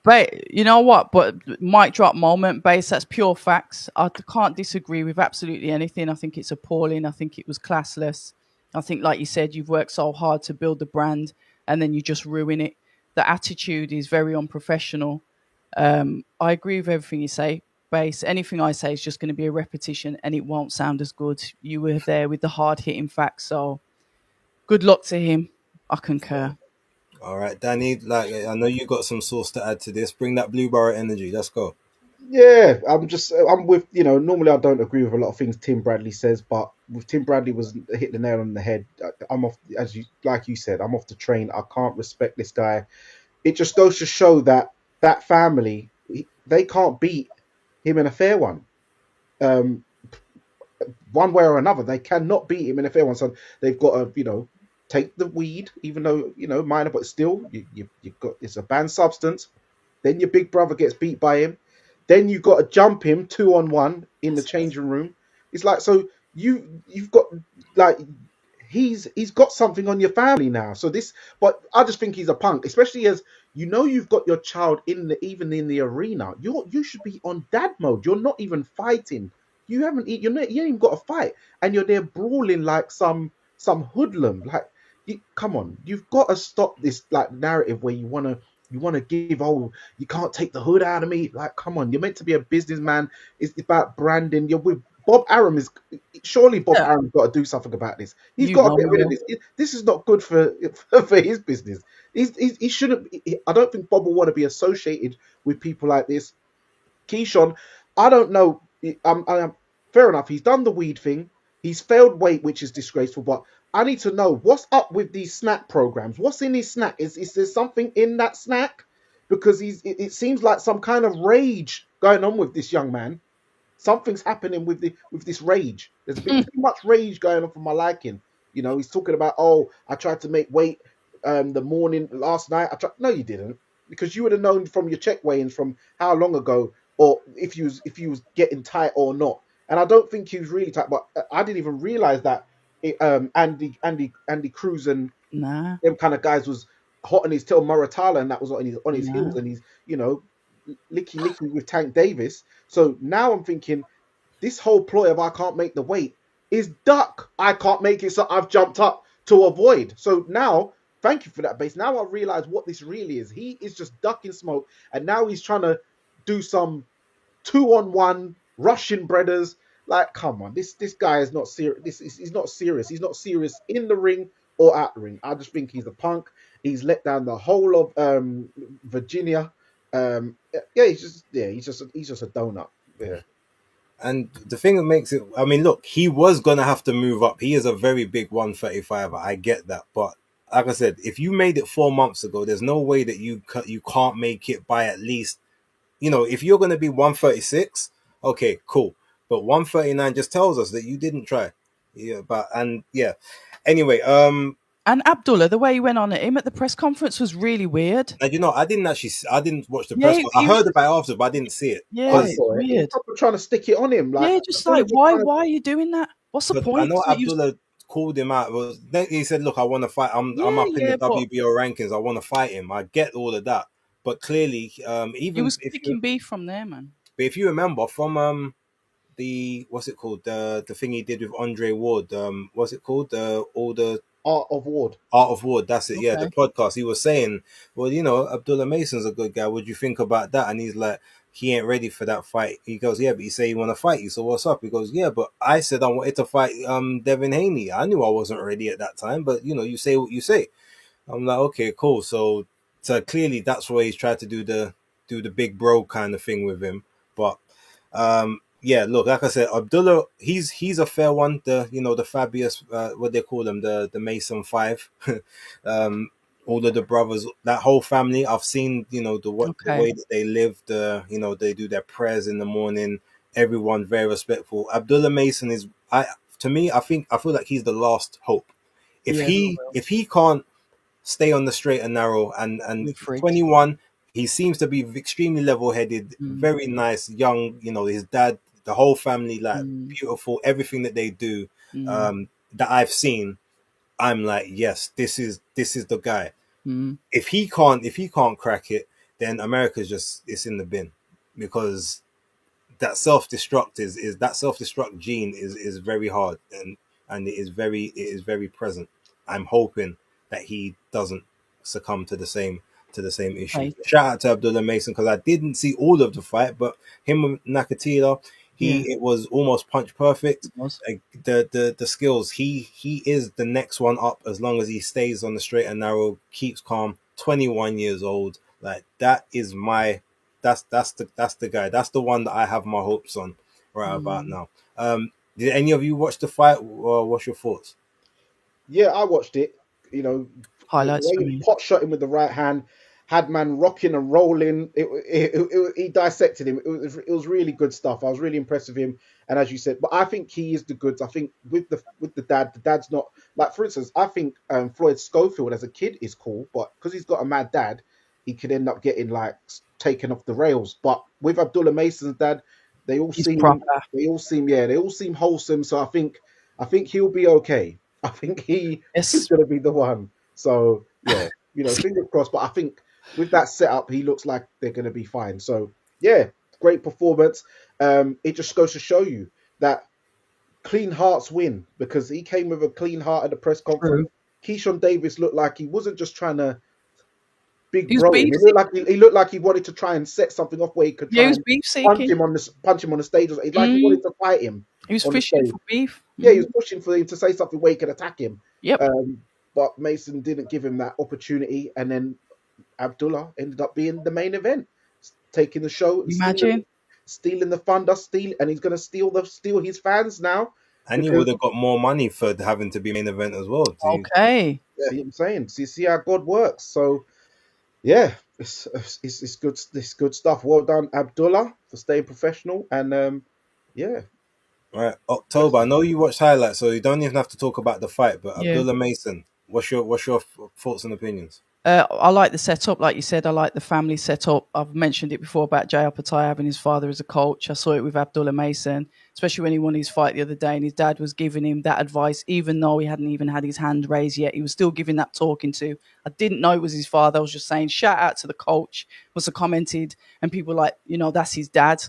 But you know what? But mic drop moment, base. That's pure facts. Can't disagree with absolutely anything. I think it's appalling. I think it was classless. I think, like you said, you've worked so hard to build the brand, and then you just ruin it. The attitude is very unprofessional. I agree with everything you say, base. Anything I say is just going to be a repetition, and it won't sound as good. You were there with the hard hitting facts, so good luck to him. I concur.
All right, Danny. Like I know you got some sauce to add to this. Bring that Blue Borough energy. Let's go.
yeah. I'm with Normally I don't agree with a lot of things Tim Bradley says, but with Tim Bradley was hit the nail on the head. I'm off, as you said. I'm off the train. I can't respect this guy. It just goes to show that that family, they can't beat him in a fair one. Um, one way or another, they cannot beat him in a fair one. So they've got to, take the weed, even though minor, but still, you've got it's a banned substance. Then your big brother gets beat by him. Then you got to jump him 2-on-1 in the changing room. It's like, so you've got like he's got something on your family now. So this, but I just think he's a punk, especially as you've got your child even in the arena. You should be on dad mode. You're not even fighting. You ain't even got a fight, and you're there brawling like some hoodlum. Like, come on, you've got to stop this like narrative where you want to give, oh, you can't take the hood out of me. Like, come on, you're meant to be a businessman. It's about branding. You're with Bob Arum. Surely Bob
Yeah,
Arum's got to do something about this. He's
you
got to
know
get rid of
more.
this. This is not good for for his business. He shouldn't. I don't think Bob will want to be associated with people like this. Keyshawn, I don't know. I'm fair enough. He's done the weed thing. He's failed weight, which is disgraceful. But I need to know what's up with these snack programs. What's in his snack? Is there something in that snack? Because it seems like some kind of rage going on with this young man. something's happening with this rage. There's a bit too much rage going on for my liking. He's talking about, oh, I tried to make weight the morning last night. No, you didn't, because you would have known from your check weigh-ins from how long ago, or if you was getting tight or not. And I don't think he was really tight, but I didn't even realize that Andy Cruz and
Nah.
them kind of guys was hot on his tail, Muratala, and that was on his
Nah.
heels, and he's licky with Tank Davis. So now I'm thinking, this whole ploy of I can't make the weight is duck. I can't make it, so I've jumped up to avoid. So now, thank you for that, base. Now I realize what this really is. He is just ducking smoke, and now he's trying to do some 2-on-1 Russian brothers. Like, come on, this guy is not serious. He's not serious. He's not serious in the ring or out the ring. I just think he's a punk. He's let down the whole of Virginia. He's just a donut. Yeah.
And the thing that makes it, I mean, look, he was going to have to move up. He is a very big 135. I get that. But like I said, if you made it 4 months ago, there's no way that you can't make it by at least, if you're going to be 136, okay, cool. But 139 just tells us that you didn't try. Anyway,
and Abdullah, the way he went on at him at the press conference was really weird.
And I didn't watch the press conference. I heard about it after, but I didn't see it.
Yeah, it's weird.
He's probably trying to stick it on him.
Why are you doing that? What's the point?
I know Abdullah called him out. He said, look, I want to fight. I'm up in the WBO rankings. I want to fight him. I get all of that. But clearly, even
he was picking beef from there, man.
But if you remember from what's it called? The thing he did with Andre Ward, what's it called?
Art of Ward.
That's it. Okay. Yeah, the podcast. He was saying, well, Abdullah Mason's a good guy. What do you think about that? And he's like, he ain't ready for that fight. He goes, yeah, but you say you want to fight you. So what's up? He goes, yeah, but I said I wanted to fight Devin Haney. I knew I wasn't ready at that time, but you say what you say. I'm like, okay, cool. So clearly that's why he's tried to do the big bro kind of thing with him. But yeah, look, like I said, Abdullah, he's a fair one. The Fabius, what they call them, the Mason Five, all of the brothers, that whole family. I've seen, the way that they live. They do their prayers in the morning. Everyone very respectful. Abdullah Mason is, I feel like he's the last hope. If he can't stay on the straight and narrow and 21, he seems to be extremely level-headed, very nice, young. His dad. The whole family, beautiful, everything that they do, that I've seen, I'm like, yes, this is the guy. If he can't crack it, then America's it's in the bin, because that self-destruct gene is very hard, and it is very present. I'm hoping that he doesn't succumb to the same issue. Right. Shout out to Abdullah Mason, because I didn't see all of the fight, but him and Nakatila, it was almost punch perfect. Like the skills, he is the next one up, as long as he stays on the straight and narrow, keeps calm. 21 years old, like that is that's the guy. That's the one that I have my hopes on right about now. Did any of you watch the fight? What's your thoughts?
Yeah, I watched it.
Highlights for me.
Pot shot him with the right hand. Had man rocking and rolling. He dissected him. It was really good stuff. I was really impressed with him. And as you said, but I think he is the goods. I think with the dad's not, like, for instance, I think Floyd Schofield as a kid is cool, but because he's got a mad dad, he could end up getting like taken off the rails. But with Abdullah Mason's dad, they all seem wholesome. So I think he'll be okay. I think he's going to be the one. So yeah, fingers crossed. But I think with that setup, he looks like they're going to be fine. So yeah, great performance. It just goes to show you that clean hearts win, because he came with a clean heart at the press conference. Keyshawn Davis looked like he wasn't just trying to big bro him. He looked like he wanted to try and set something off where he could try and punch him on the stage. He wanted to fight him.
He was fishing for beef.
Yeah, he was pushing for him to say something where he could attack him.
Yep.
But Mason didn't give him that opportunity, and then Abdullah ended up being the main event, taking the show.
Imagine
stealing the thunder, and he's going to steal his fans now.
And he would have got more money for having to be main event as well.
Okay.
Yeah, you know what I'm saying. So you see how God works. So yeah, it's good. It's good stuff. Well done, Abdullah, for staying professional. And Yeah,
Right, October. I know you watched highlights, so you don't even have to talk about the fight. But
Yeah.
Abdullah Mason, what's your thoughts and opinions?
I like the setup, like you said. I like the family setup. I've mentioned it before about Jay Patai having his father as a coach. I saw it with Abdullah Mason, especially when he won his fight the other day, and his dad was giving him that advice, even though he hadn't even had his hand raised yet. He was still giving that talking to. I didn't know it was his father. I was just saying, shout out to the coach. Was commented, and people like, that's his dad.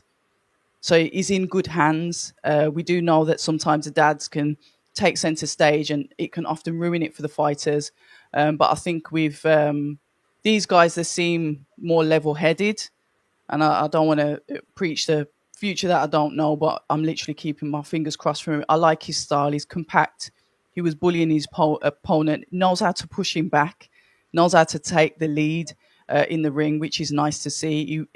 So he's in good hands. We do know that sometimes the dads can take centre stage, and it can often ruin it for the fighters. But I think with these guys, they seem more level-headed, and I don't want to preach the future that I don't know, but I'm literally keeping my fingers crossed for him. I like his style. He's compact. He was bullying his opponent, knows how to push him back, knows how to take the lead in the ring, which is nice to see.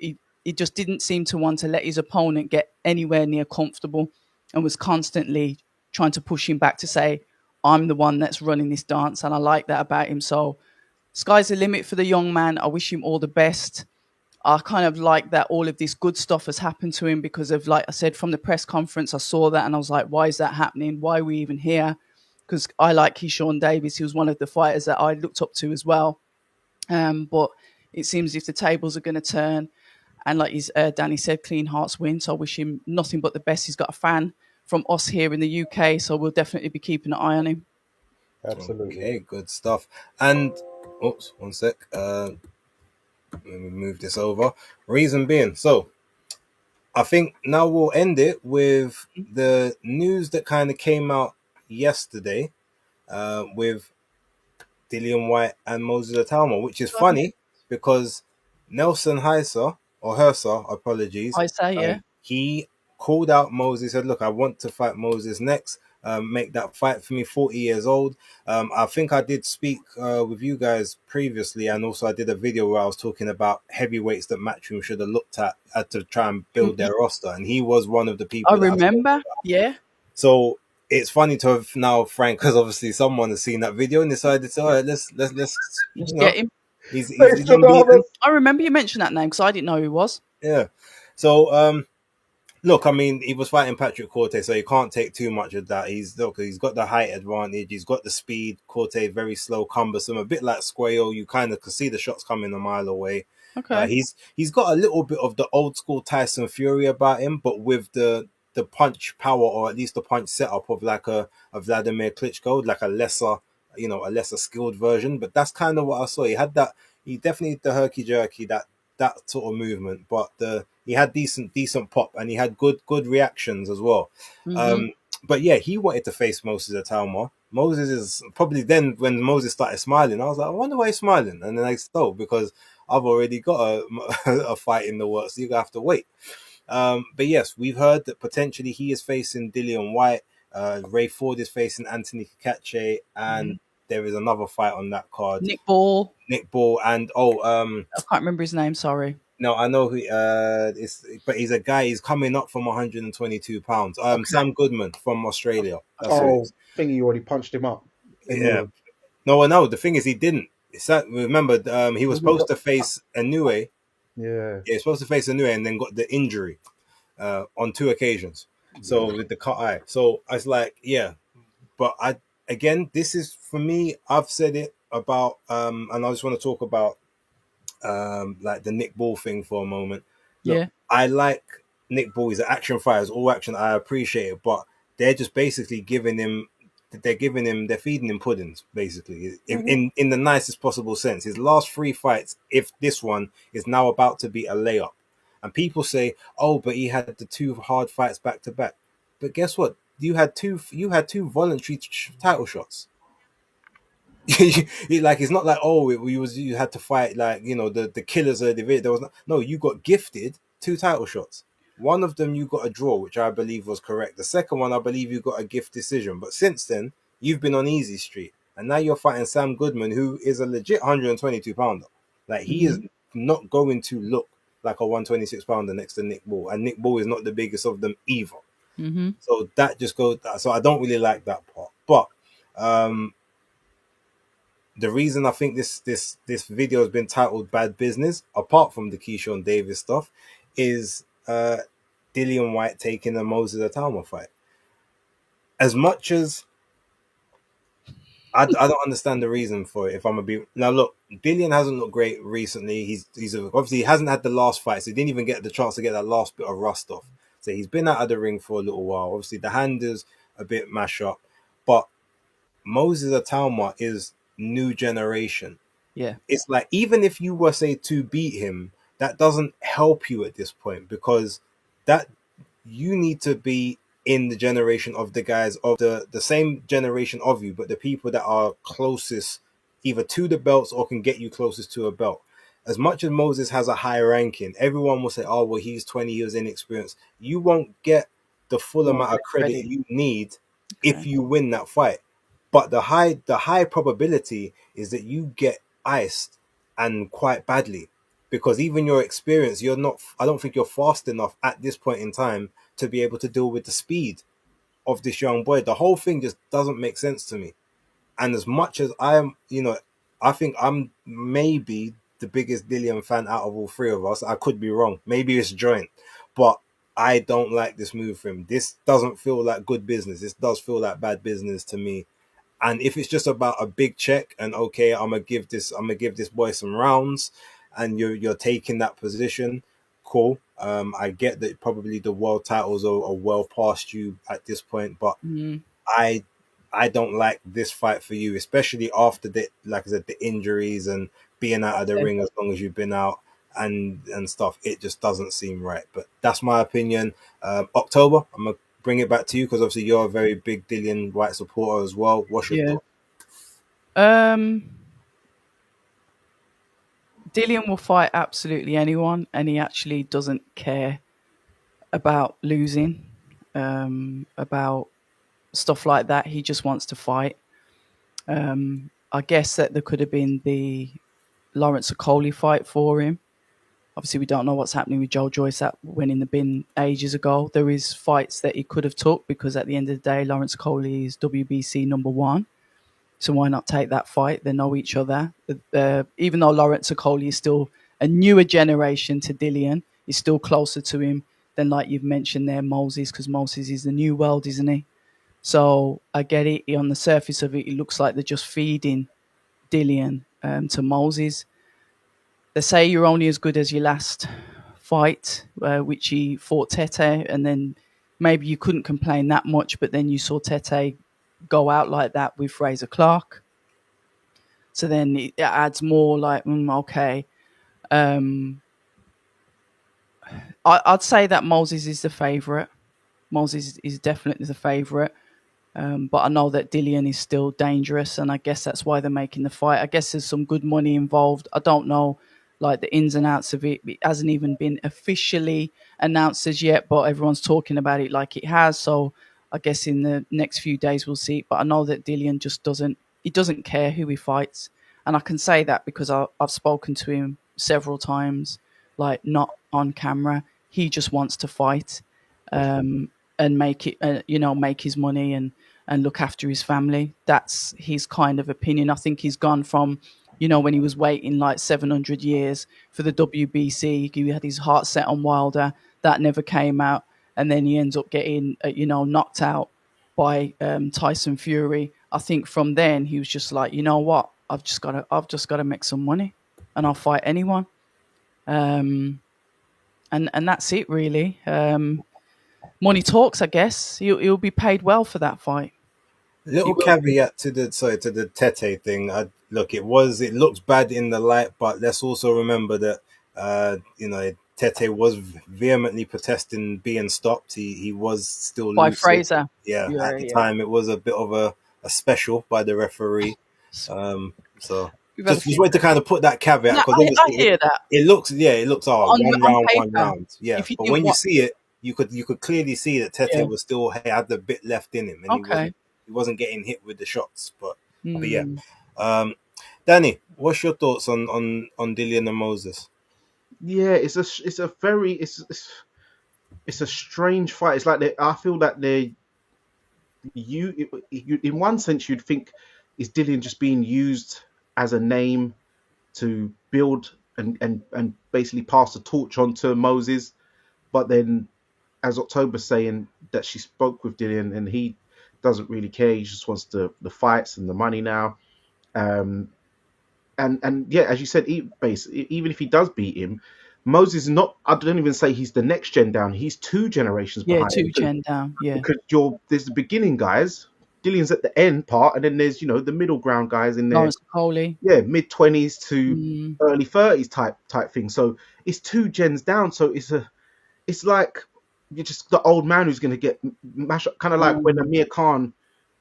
He just didn't seem to want to let his opponent get anywhere near comfortable, and was constantly trying to push him back to say, I'm the one that's running this dance. And I like that about him. So sky's the limit for the young man. I wish him all the best. I kind of like that all of this good stuff has happened to him because of, like I said, from the press conference, I saw that and I was like, why is that happening? Why are we even here? Because I like Keyshawn Davis. He was one of the fighters that I looked up to as well. But it seems if the tables are going to turn, and like Danny said, clean hearts win. So I wish him nothing but the best. He's got a fan from us here in the UK, so we'll definitely be keeping an eye on him.
absolutely.
Okay, good stuff. And oops, one sec. Let me move this over. Reason being, so I think now we'll end it with the news that kind of came out yesterday with Dillian White and Moses Atalma, which is funny because Nelson Hersa, apologies,
I say, yeah.
he called out Moses, said, look, I want to fight Moses next. Make that fight for me, 40 years old. I think I did speak with you guys previously, and also I did a video where I was talking about heavyweights that Matchroom should have looked at to try and build their roster, and he was one of the
I
people that I spoke
remember.
about.
Yeah.
So it's funny to have now Frank, because obviously someone has seen that video and decided to, all right, let's
Let's
you know,
get him.
he's
Thanks,
in beaten.
I remember you mentioned that name because I didn't know who he was.
Yeah. So look, I mean, he was fighting Patrick Corte, so you can't take too much of that. He's got the height advantage, he's got the speed. Corte very slow, cumbersome, a bit like Squayo. You kind of could see the shots coming a mile away.
Okay.
He's got a little bit of the old school Tyson Fury about him, but with the punch power, or at least the punch setup of like a Vladimir Klitschko, like a lesser skilled version. But that's kind of what I saw. He definitely had the herky jerky, that sort of movement, but he had decent pop, and he had good reactions as well.
Mm-hmm.
But yeah, he wanted to face Moses Atalma. Moses is probably, then when Moses started smiling, I was like, I wonder why he's smiling, and then I stopped because I've already got a fight in the works, so you have to wait. But yes, we've heard that potentially he is facing Dillian White. Ray Ford is facing Anthony Cacace, and there is another fight on that card.
Nick Ball.
Nick Ball, and
I can't remember his name. Sorry.
no, I know who. But he's a guy. He's coming up from 122 pounds. Sam Goodman from Australia. That's who it
Oh,
is.
thingy, you already punched him up.
Yeah. No. The thing is, he didn't. Remember, he was supposed to face Inoue.
Yeah.
He was supposed to face Inoue, and then got the injury on 2 occasions. So with the cut eye. So I was like, yeah. But this is for me. I've said it about, and I just want to talk about like the Nick Ball thing for a moment. Look,
Yeah.
I like Nick Ball. He's an action fighter, he's all action. I appreciate it, but they're just basically they're feeding him puddings, basically, in the nicest possible sense. His last 3 fights, if this one is now about to be a layup, and people say, "Oh, but he had the 2 hard fights back to back." But guess what? You had two voluntary title shots. Like, it's not like, oh, you had to fight, like, the killers of the division. There was no, you got gifted 2 title shots. One of them you got a draw, which I believe was correct. The second one, I believe you got a gift decision. But since then, you've been on easy street, and now you're fighting Sam Goodman, who is a legit 122 pounder. Like, he is not going to look like a 126 pounder next to Nick Ball, and Nick Ball is not the biggest of them either.
Mm-hmm.
So that just goes. So I don't really like that part, but the reason I think this video has been titled "Bad Business," apart from the Keyshawn Davis stuff, is Dillian Dillian White taking the Moses Atama fight. As much as I don't understand the reason for it. If I'm gonna be now, look, Dillian hasn't looked great recently. He's obviously he hasn't had the last fight, so he didn't even get the chance to get that last bit of rust off. So he's been out of the ring for a little while. Obviously, the hand is a bit mash up, but Moses Atama is new generation.
Yeah.
It's like even if you were say to beat him, that doesn't help you at this point because that you need to be in the generation of the guys of the same generation of you, but the people that are closest either to the belts or can get you closest to a belt. As much as Moses has a high ranking, everyone will say, "Oh, well, he's 20 years inexperienced." You won't get the full
Won't
amount of
get
credit
credit.
you need if
Okay.
you win that fight. But the high probability is that you get iced and quite badly because even your experience, you're not. I don't think you're fast enough at this point in time to be able to deal with the speed of this young boy. The whole thing just doesn't make sense to me. And as much as I am, I think I'm maybe the biggest Dillian fan out of all three of us. I could be wrong. Maybe it's joint, but I don't like this move for him. This doesn't feel like good business. This does feel like bad business to me. And if it's just about a big check and okay, I'm gonna give this boy some rounds, and you're taking that position, cool. I get that probably the world titles are well past you at this point, but
Mm.
I I don't like this fight for you, especially after the like I said, the injuries and being out of the
Okay.
ring as long as you've been out and stuff. It just doesn't seem right. But that's my opinion. October, I'm gonna bring it back to you because obviously you're a very big Dillian White supporter as well. What's your
Yeah.
thought?
Um, Dillian will fight absolutely anyone, and he actually doesn't care about losing, about stuff like that. He just wants to fight. I guess that there could have been the Lawrence Okoli fight for him. Obviously, we don't know what's happening with Joe Joyce. That went in the bin ages ago. There is fights that he could have took because at the end of the day, Lawrence Okoli is WBC #1. So why not take that fight? They know each other. Even though Lawrence Okoli is still a newer generation to Dillian, he's still closer to him than, like you've mentioned there, Moses, because Moses is the new world, isn't he? So I get it. On the surface of it, it looks like they're just feeding Dillian to Moses. They say you're only as good as your last fight, which he fought Tete, and then maybe you couldn't complain that much, but then you saw Tete go out like that with Fraser Clark. So then it adds more like, okay. I'd say that Moses is the favourite. Moses is definitely the favourite. But I know that Dillian is still dangerous, and I guess that's why they're making the fight. I guess there's some good money involved. I don't know, like the ins and outs of it. It hasn't even been officially announced as yet, but everyone's talking about it like it has. So I guess in the next few days we'll see. But I know that Dillian just doesn't. He doesn't care who he fights, and I can say that because I've spoken to him several times, like not on camera. He just wants to fight. And make it, make his money and look after his family. That's his kind of opinion. I think he's gone from, when he was waiting like 700 years for the WBC, he had his heart set on Wilder. That never came out. And then he ends up getting, knocked out by Tyson Fury. I think from then he was just like, you know what? I've just got to make some money and I'll fight anyone. And that's it really. Money talks, I guess. He'll be paid well for that fight. He
Little
will be.
caveat to the Tete thing. Look, it looks bad in the light, but let's also remember that Tete was vehemently protesting being stopped. He was still
By
lucid.
Fraser.
Yeah,
Yeah,
at the
yeah.
time it was a bit of a special by the referee. So
We've had a
just
few.
wanted to kind of put that caveat
No,
because
I
obviously
hear that.
it looks one
On
round, one
paper,
round. Yeah,
if you
but
didn't
when you
want.
see it, you could clearly see that Tete
Yeah.
was still had a bit left in him, and
Okay.
he wasn't getting hit with the shots. But yeah,
Mm.
Danny, what's your thoughts on Dillian and Moses?
Yeah, it's a very it's a strange fight. It's like I feel that in one sense you'd think is Dillian just being used as a name to build and basically pass the torch on to Moses, but then as October saying that she spoke with Dillian and he doesn't really care. He just wants the fights and the money now. Um, and yeah, as you said, even if he does beat him, Moses is not. I don't even say he's the next gen down. He's 2 generations
Yeah,
behind him
two gen down. Yeah.
because there's the beginning guys. Dillian's at the end part, and then there's the middle ground guys in there.
Lawrence Coley.
Yeah, mid 20s to
Mm,
early 30s type thing. So it's 2 gens down. So it's like you're just the old man who's going to get mashed up, kind of like when
mm,
Amir Khan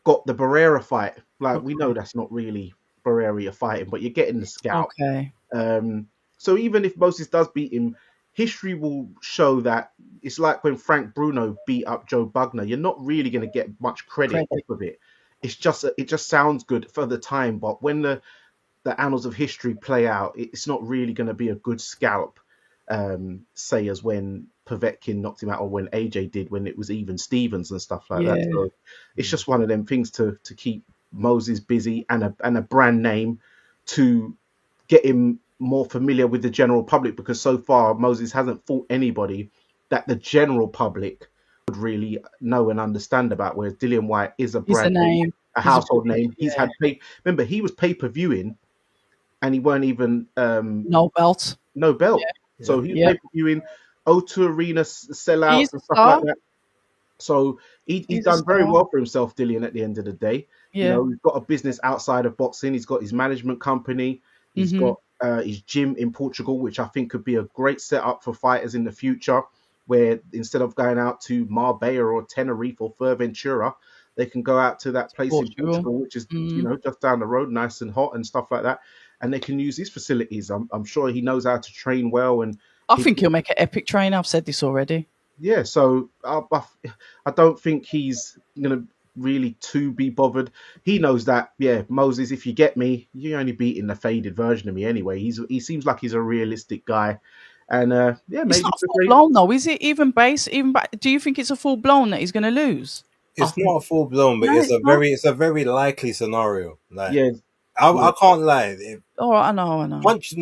got the Barrera fight. Like we know
okay.
that's not really Barrera you're fighting, but you're getting the scalp.
Okay.
Um, so even if Moses does beat him, history will show that it's like when Frank Bruno beat up Joe Bugner. You're not really going to get much credit
Credit.
off of it. It just sounds good for the time, but when the annals of history play out, it's not really going to be a good scalp. Say as when Povetkin knocked him out, or when AJ did, when it was even Stevens and stuff like that.
Yeah.
So it's just one of them things to keep Moses busy and a brand name to get him more familiar with the general public, because so far Moses hasn't fought anybody that the general public would really know and understand about. Whereas Dillian White is a
He's a
brand name,
name.
a
He's a
household
big,
name. He's
yeah.
had remember he was pay-per-viewing and he weren't even
No belt.
no belt.
Yeah.
So he was
Yeah.
pay-per-viewing O2 Arena sellouts
He's a
and stuff like
star.
that. So he's
He's a
done very
star.
well for himself, Dillian, at the end of the day.
Yeah.
He's got a business outside of boxing. He's got his management company. He's
Mm-hmm.
got his gym in Portugal, which I think could be a great setup for fighters in the future, where instead of going out to Marbella or Tenerife or Fuerteventura, they can go out to that place in
Portugal.
Portugal, which is
Mm.
just down the road, nice and hot and stuff like that. And they can use his facilities. I'm sure he knows how to train well, and
I think he'll make an epic trainer. I've said this already.
yeah, so I don't think he's gonna really to be bothered. He knows that, yeah, Moses, if you get me, you're only beating the faded version of me anyway. He seems like he's a realistic guy, and yeah,
It's
maybe
not
it's a
full
great.
blown though, is it? Even base, even do you think it's a full blown that he's going to lose?
It's not a full blown, but
No, it's not.
it's a very likely scenario. Like
Yeah,
I
yeah,
can't lie. If
All right, I know.
punch.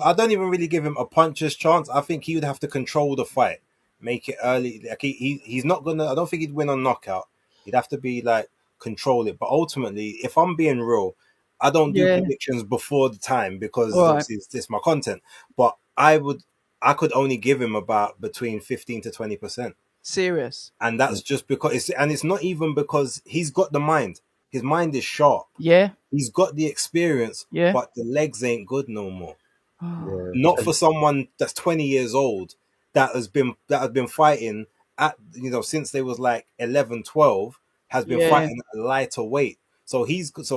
I don't even really give him a puncher's chance. I think he would have to control the fight, make it early. Like he's not gonna. I don't think he'd win on knockout. He'd have to be like control it. But ultimately, if I'm being real, I don't do
Yeah.
predictions before the time because
All right.
obviously it's my content. But I could only give him about between 15 to 20%.
Serious.
And that's just because it's not even because he's got the mind. His mind is sharp.
Yeah.
He's got the experience,
Yeah.
but the legs ain't good no more.
Oh,
yeah.
Not for someone that's 20 years old that has been fighting at since they was like 11, 12, has been
Yeah.
fighting at a lighter weight. So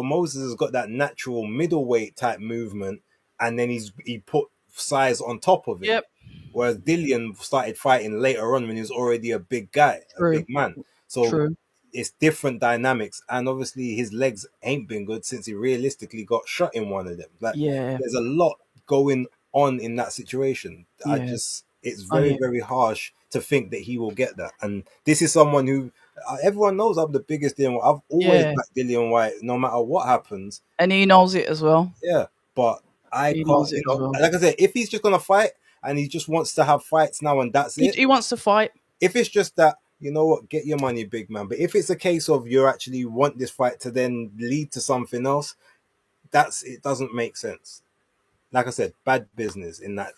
Moses has got that natural middleweight type movement, and then he put size on top of it.
Yep.
Whereas Dillian started fighting later on when he was already a big guy, a
True.
big man. So
True.
it's different dynamics, and obviously his legs ain't been good since he realistically got shot in one of them. Like
Yeah.
there's a lot going on in that situation.
Yeah.
It's
I
very,
hear.
very harsh to think that he will get that. And this is someone who everyone knows I'm the biggest Dillian White. I've always
Yeah.
backed Dillian White no matter what happens.
And he knows it as well.
Yeah, but I
He
can't,
knows it as well.
like I said, if he's just gonna fight and he just wants to have fights now and that's it.
He wants to fight.
If it's just that, you know what, get your money, big man. But if it's a case of you actually want this fight to then lead to something else, it doesn't make sense. Like I said, bad business in that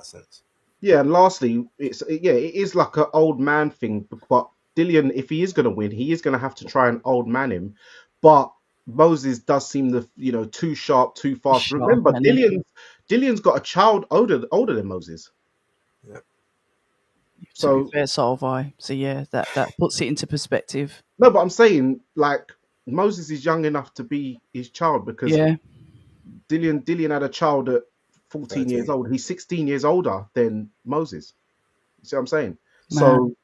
sense.
Yeah, and lastly, it is like an old man thing. But Dillian, if he is going to win, he is going to have to try and old man him. But Moses does seem too sharp, too fast.
Sharp,
Remember,
hasn't he?
Dillian's got a child older than Moses.
Yeah.
To
So
be fair, so have I. So yeah, that puts it into perspective.
no, but I'm saying like Moses is young enough to be his child, because
Yeah.
Dillian had a child at 14 years
13.
old. He's 16 years older than Moses. You see what I'm saying?
Man.
So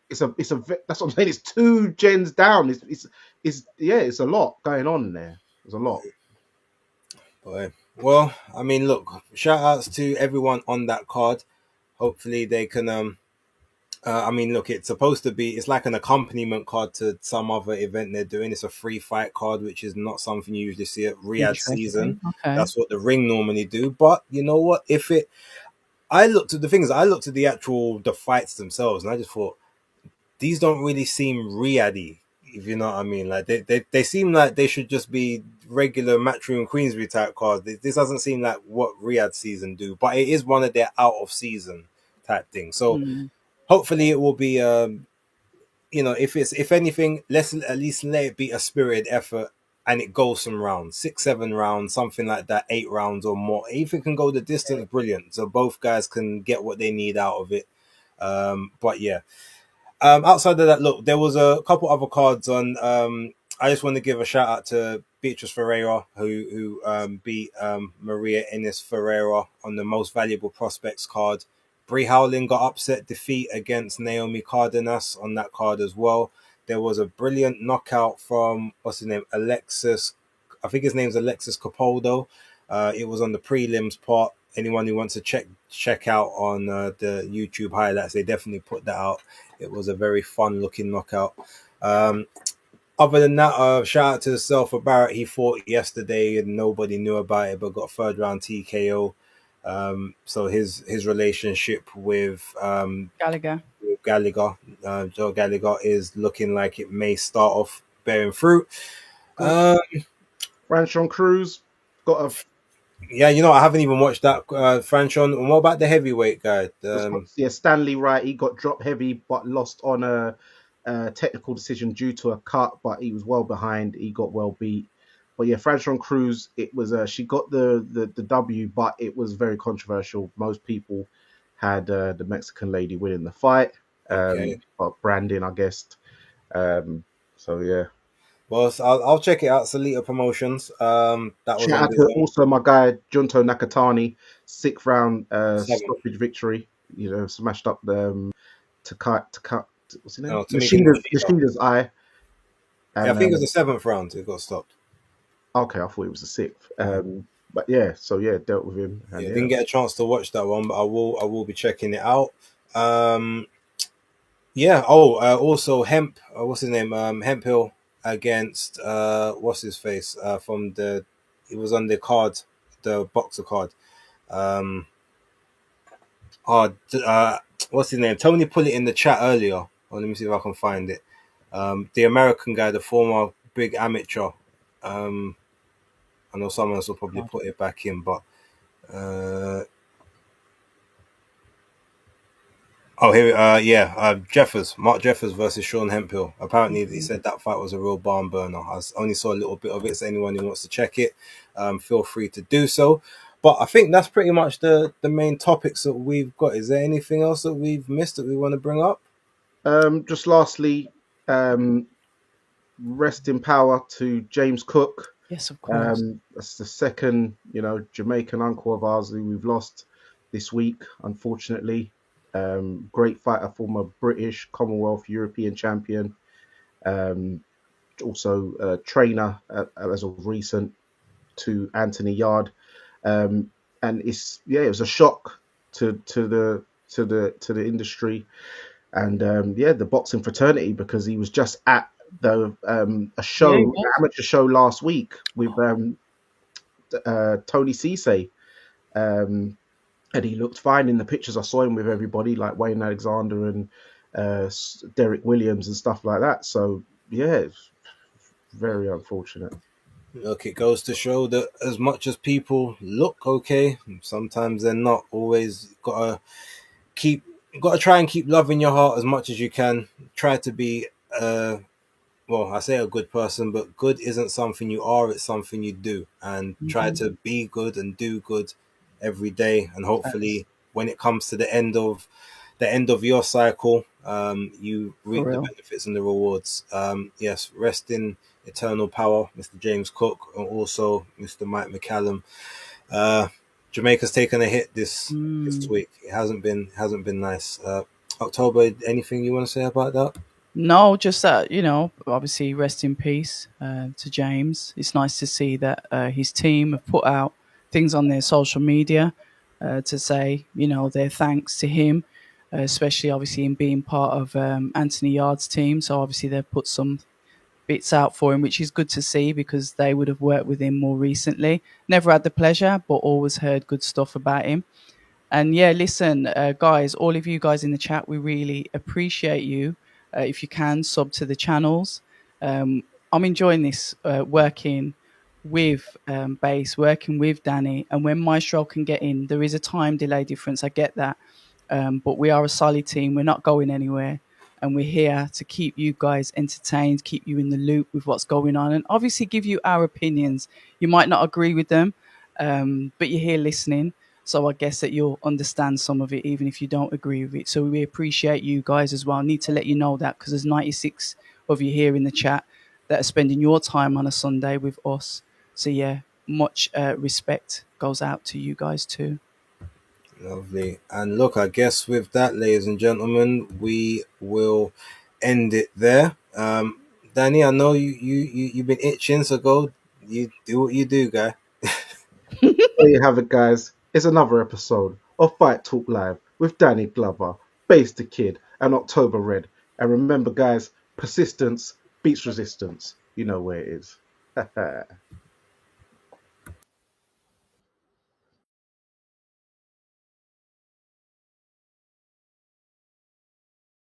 that's what I'm saying. It's 2 gens down. It's a lot going on in there. There's a lot.
But well, I mean, look, shout outs to everyone on that card. Hopefully they can I mean, look, it's like an accompaniment card to some other event they're doing. It's a free fight card, which is not something you usually see at Riyadh season.
Interesting. Okay.
That's what the Ring normally do. But you know what? I looked at the fights themselves, and I just thought these don't really seem Riyadh-y, if you know what I mean. Like they seem like they should just be regular Matchroom Queensbury type cards. This doesn't seem like what Riyadh season do, but it is one of their out of season type things. So hopefully it will be if anything, let's at least let it be a spirited effort and it goes some rounds, 6-7 rounds, something like that, 8 rounds or more. If it can go the distance, brilliant. So both guys can get what they need out of it. But yeah. Outside of that, look, there was a couple other cards on. I just want to give a shout out to Beatrice Ferreira, who beat Maria Ines Ferreira on the most valuable prospects card. Brie Howling got upset defeat against Naomi Cardenas on that card as well. There was a brilliant knockout from what's his name, Alexis. I think his name's Alexis Capaldo. It was on the prelims part. Anyone who wants to check out on the YouTube highlights, they definitely put that out. It was a very fun looking knockout. Other than that, shout out to Selfa Barrett. He fought yesterday and nobody knew about it, but got 3rd round TKO. So his relationship with
Gallagher,
Joe Gallagher, is looking like it may start off bearing fruit.
Franchon Cruz got a.
Yeah, I haven't even watched that, Franchon. And what about the heavyweight guy?
Stanley Wright. He got dropped heavy, but lost on a technical decision due to a cut. But he was well behind. He got well beat. But yeah, Franchon Cruz. It was she got the W, but it was very controversial. Most people had the Mexican lady winning the fight. But branding, I guess. So yeah.
Well, I'll check it out. Salita Promotions. That was
shout out to also my guy Junto Nakatani, 6th round stoppage victory. Smashed up the to cut. What's his name? Mashida's eye.
And, I think it was the 7th round. It got stopped.
Okay, I thought it was the 6th. But yeah, so yeah, dealt with him. And,
didn't get a chance to watch that one, but I will be checking it out. Also Hemp. What's his name? Hemphill against what's his face from it was on the card, the boxer card. What's his name? Tony put it in the chat earlier. Let me see if I can find it. The American guy, the former big amateur. I know someone else will probably put it back in, but Mark Jeffers versus Sean Hemphill. Apparently, he said that fight was a real barn burner. I only saw a little bit of it, so anyone who wants to check it, feel free to do so. But I think that's pretty much the main topics that we've got. Is there anything else that we've missed that we want to bring up?
Just lastly, rest in power to James Cook.
Yes, of course.
That's the second, Jamaican uncle of ours who we've lost this week, unfortunately. Great fighter, former British, Commonwealth, European champion. Also trainer as of recent to Anthony Yard. And it was a shock to the industry and the boxing fraternity, because he was just at the amateur show last week with Tony Cisse. And he looked fine in the pictures. I saw him with everybody like Wayne Alexander and Derek Williams and stuff like that. So, yeah, it's very unfortunate.
Look, it goes to show that as much as people look okay, sometimes they're not. Always gotta try and keep love in your heart as much as you can. Try to be, I say a good person, but good isn't something you are, it's something you do. And try to be good and do good every day, and hopefully when it comes to the end of your cycle, you reap the benefits and the rewards. Yes, rest in eternal power, Mr. James Cook, and also Mr. Mike McCallum. Jamaica's taken a hit this week. It hasn't been nice. October, anything you want to say about that?
No, just that, obviously rest in peace to James. It's nice to see that his team have put out things on their social media to say, their thanks to him, especially obviously in being part of Anthony Yard's team. So obviously they've put some bits out for him, which is good to see, because they would have worked with him more recently. Never had the pleasure, but always heard good stuff about him. And yeah, listen, guys, all of you guys in the chat, we really appreciate you. If you can, sub to the channels. I'm enjoying this working with Base, working with Danny, and when Maestro can get in, there is a time delay difference. I get that, but we are a solid team. We're not going anywhere, and we're here to keep you guys entertained, keep you in the loop with what's going on, and obviously give you our opinions. You might not agree with them, but you're here listening. So I guess that you'll understand some of it, even if you don't agree with it. So we appreciate you guys as well. I need to let you know that because there's 96 of you here in the chat that are spending your time on a Sunday with us. So yeah, much respect goes out to you guys too.
Lovely. And look, I guess with that, ladies and gentlemen, we will end it there. Danny, I know you've been itching, so go. You do what you do, guy.
There you have it, guys. It's another episode of Fight Talk Live with Danny Glover, Base the Kid, and October Red. And remember, guys, persistence beats resistance. You know where it is.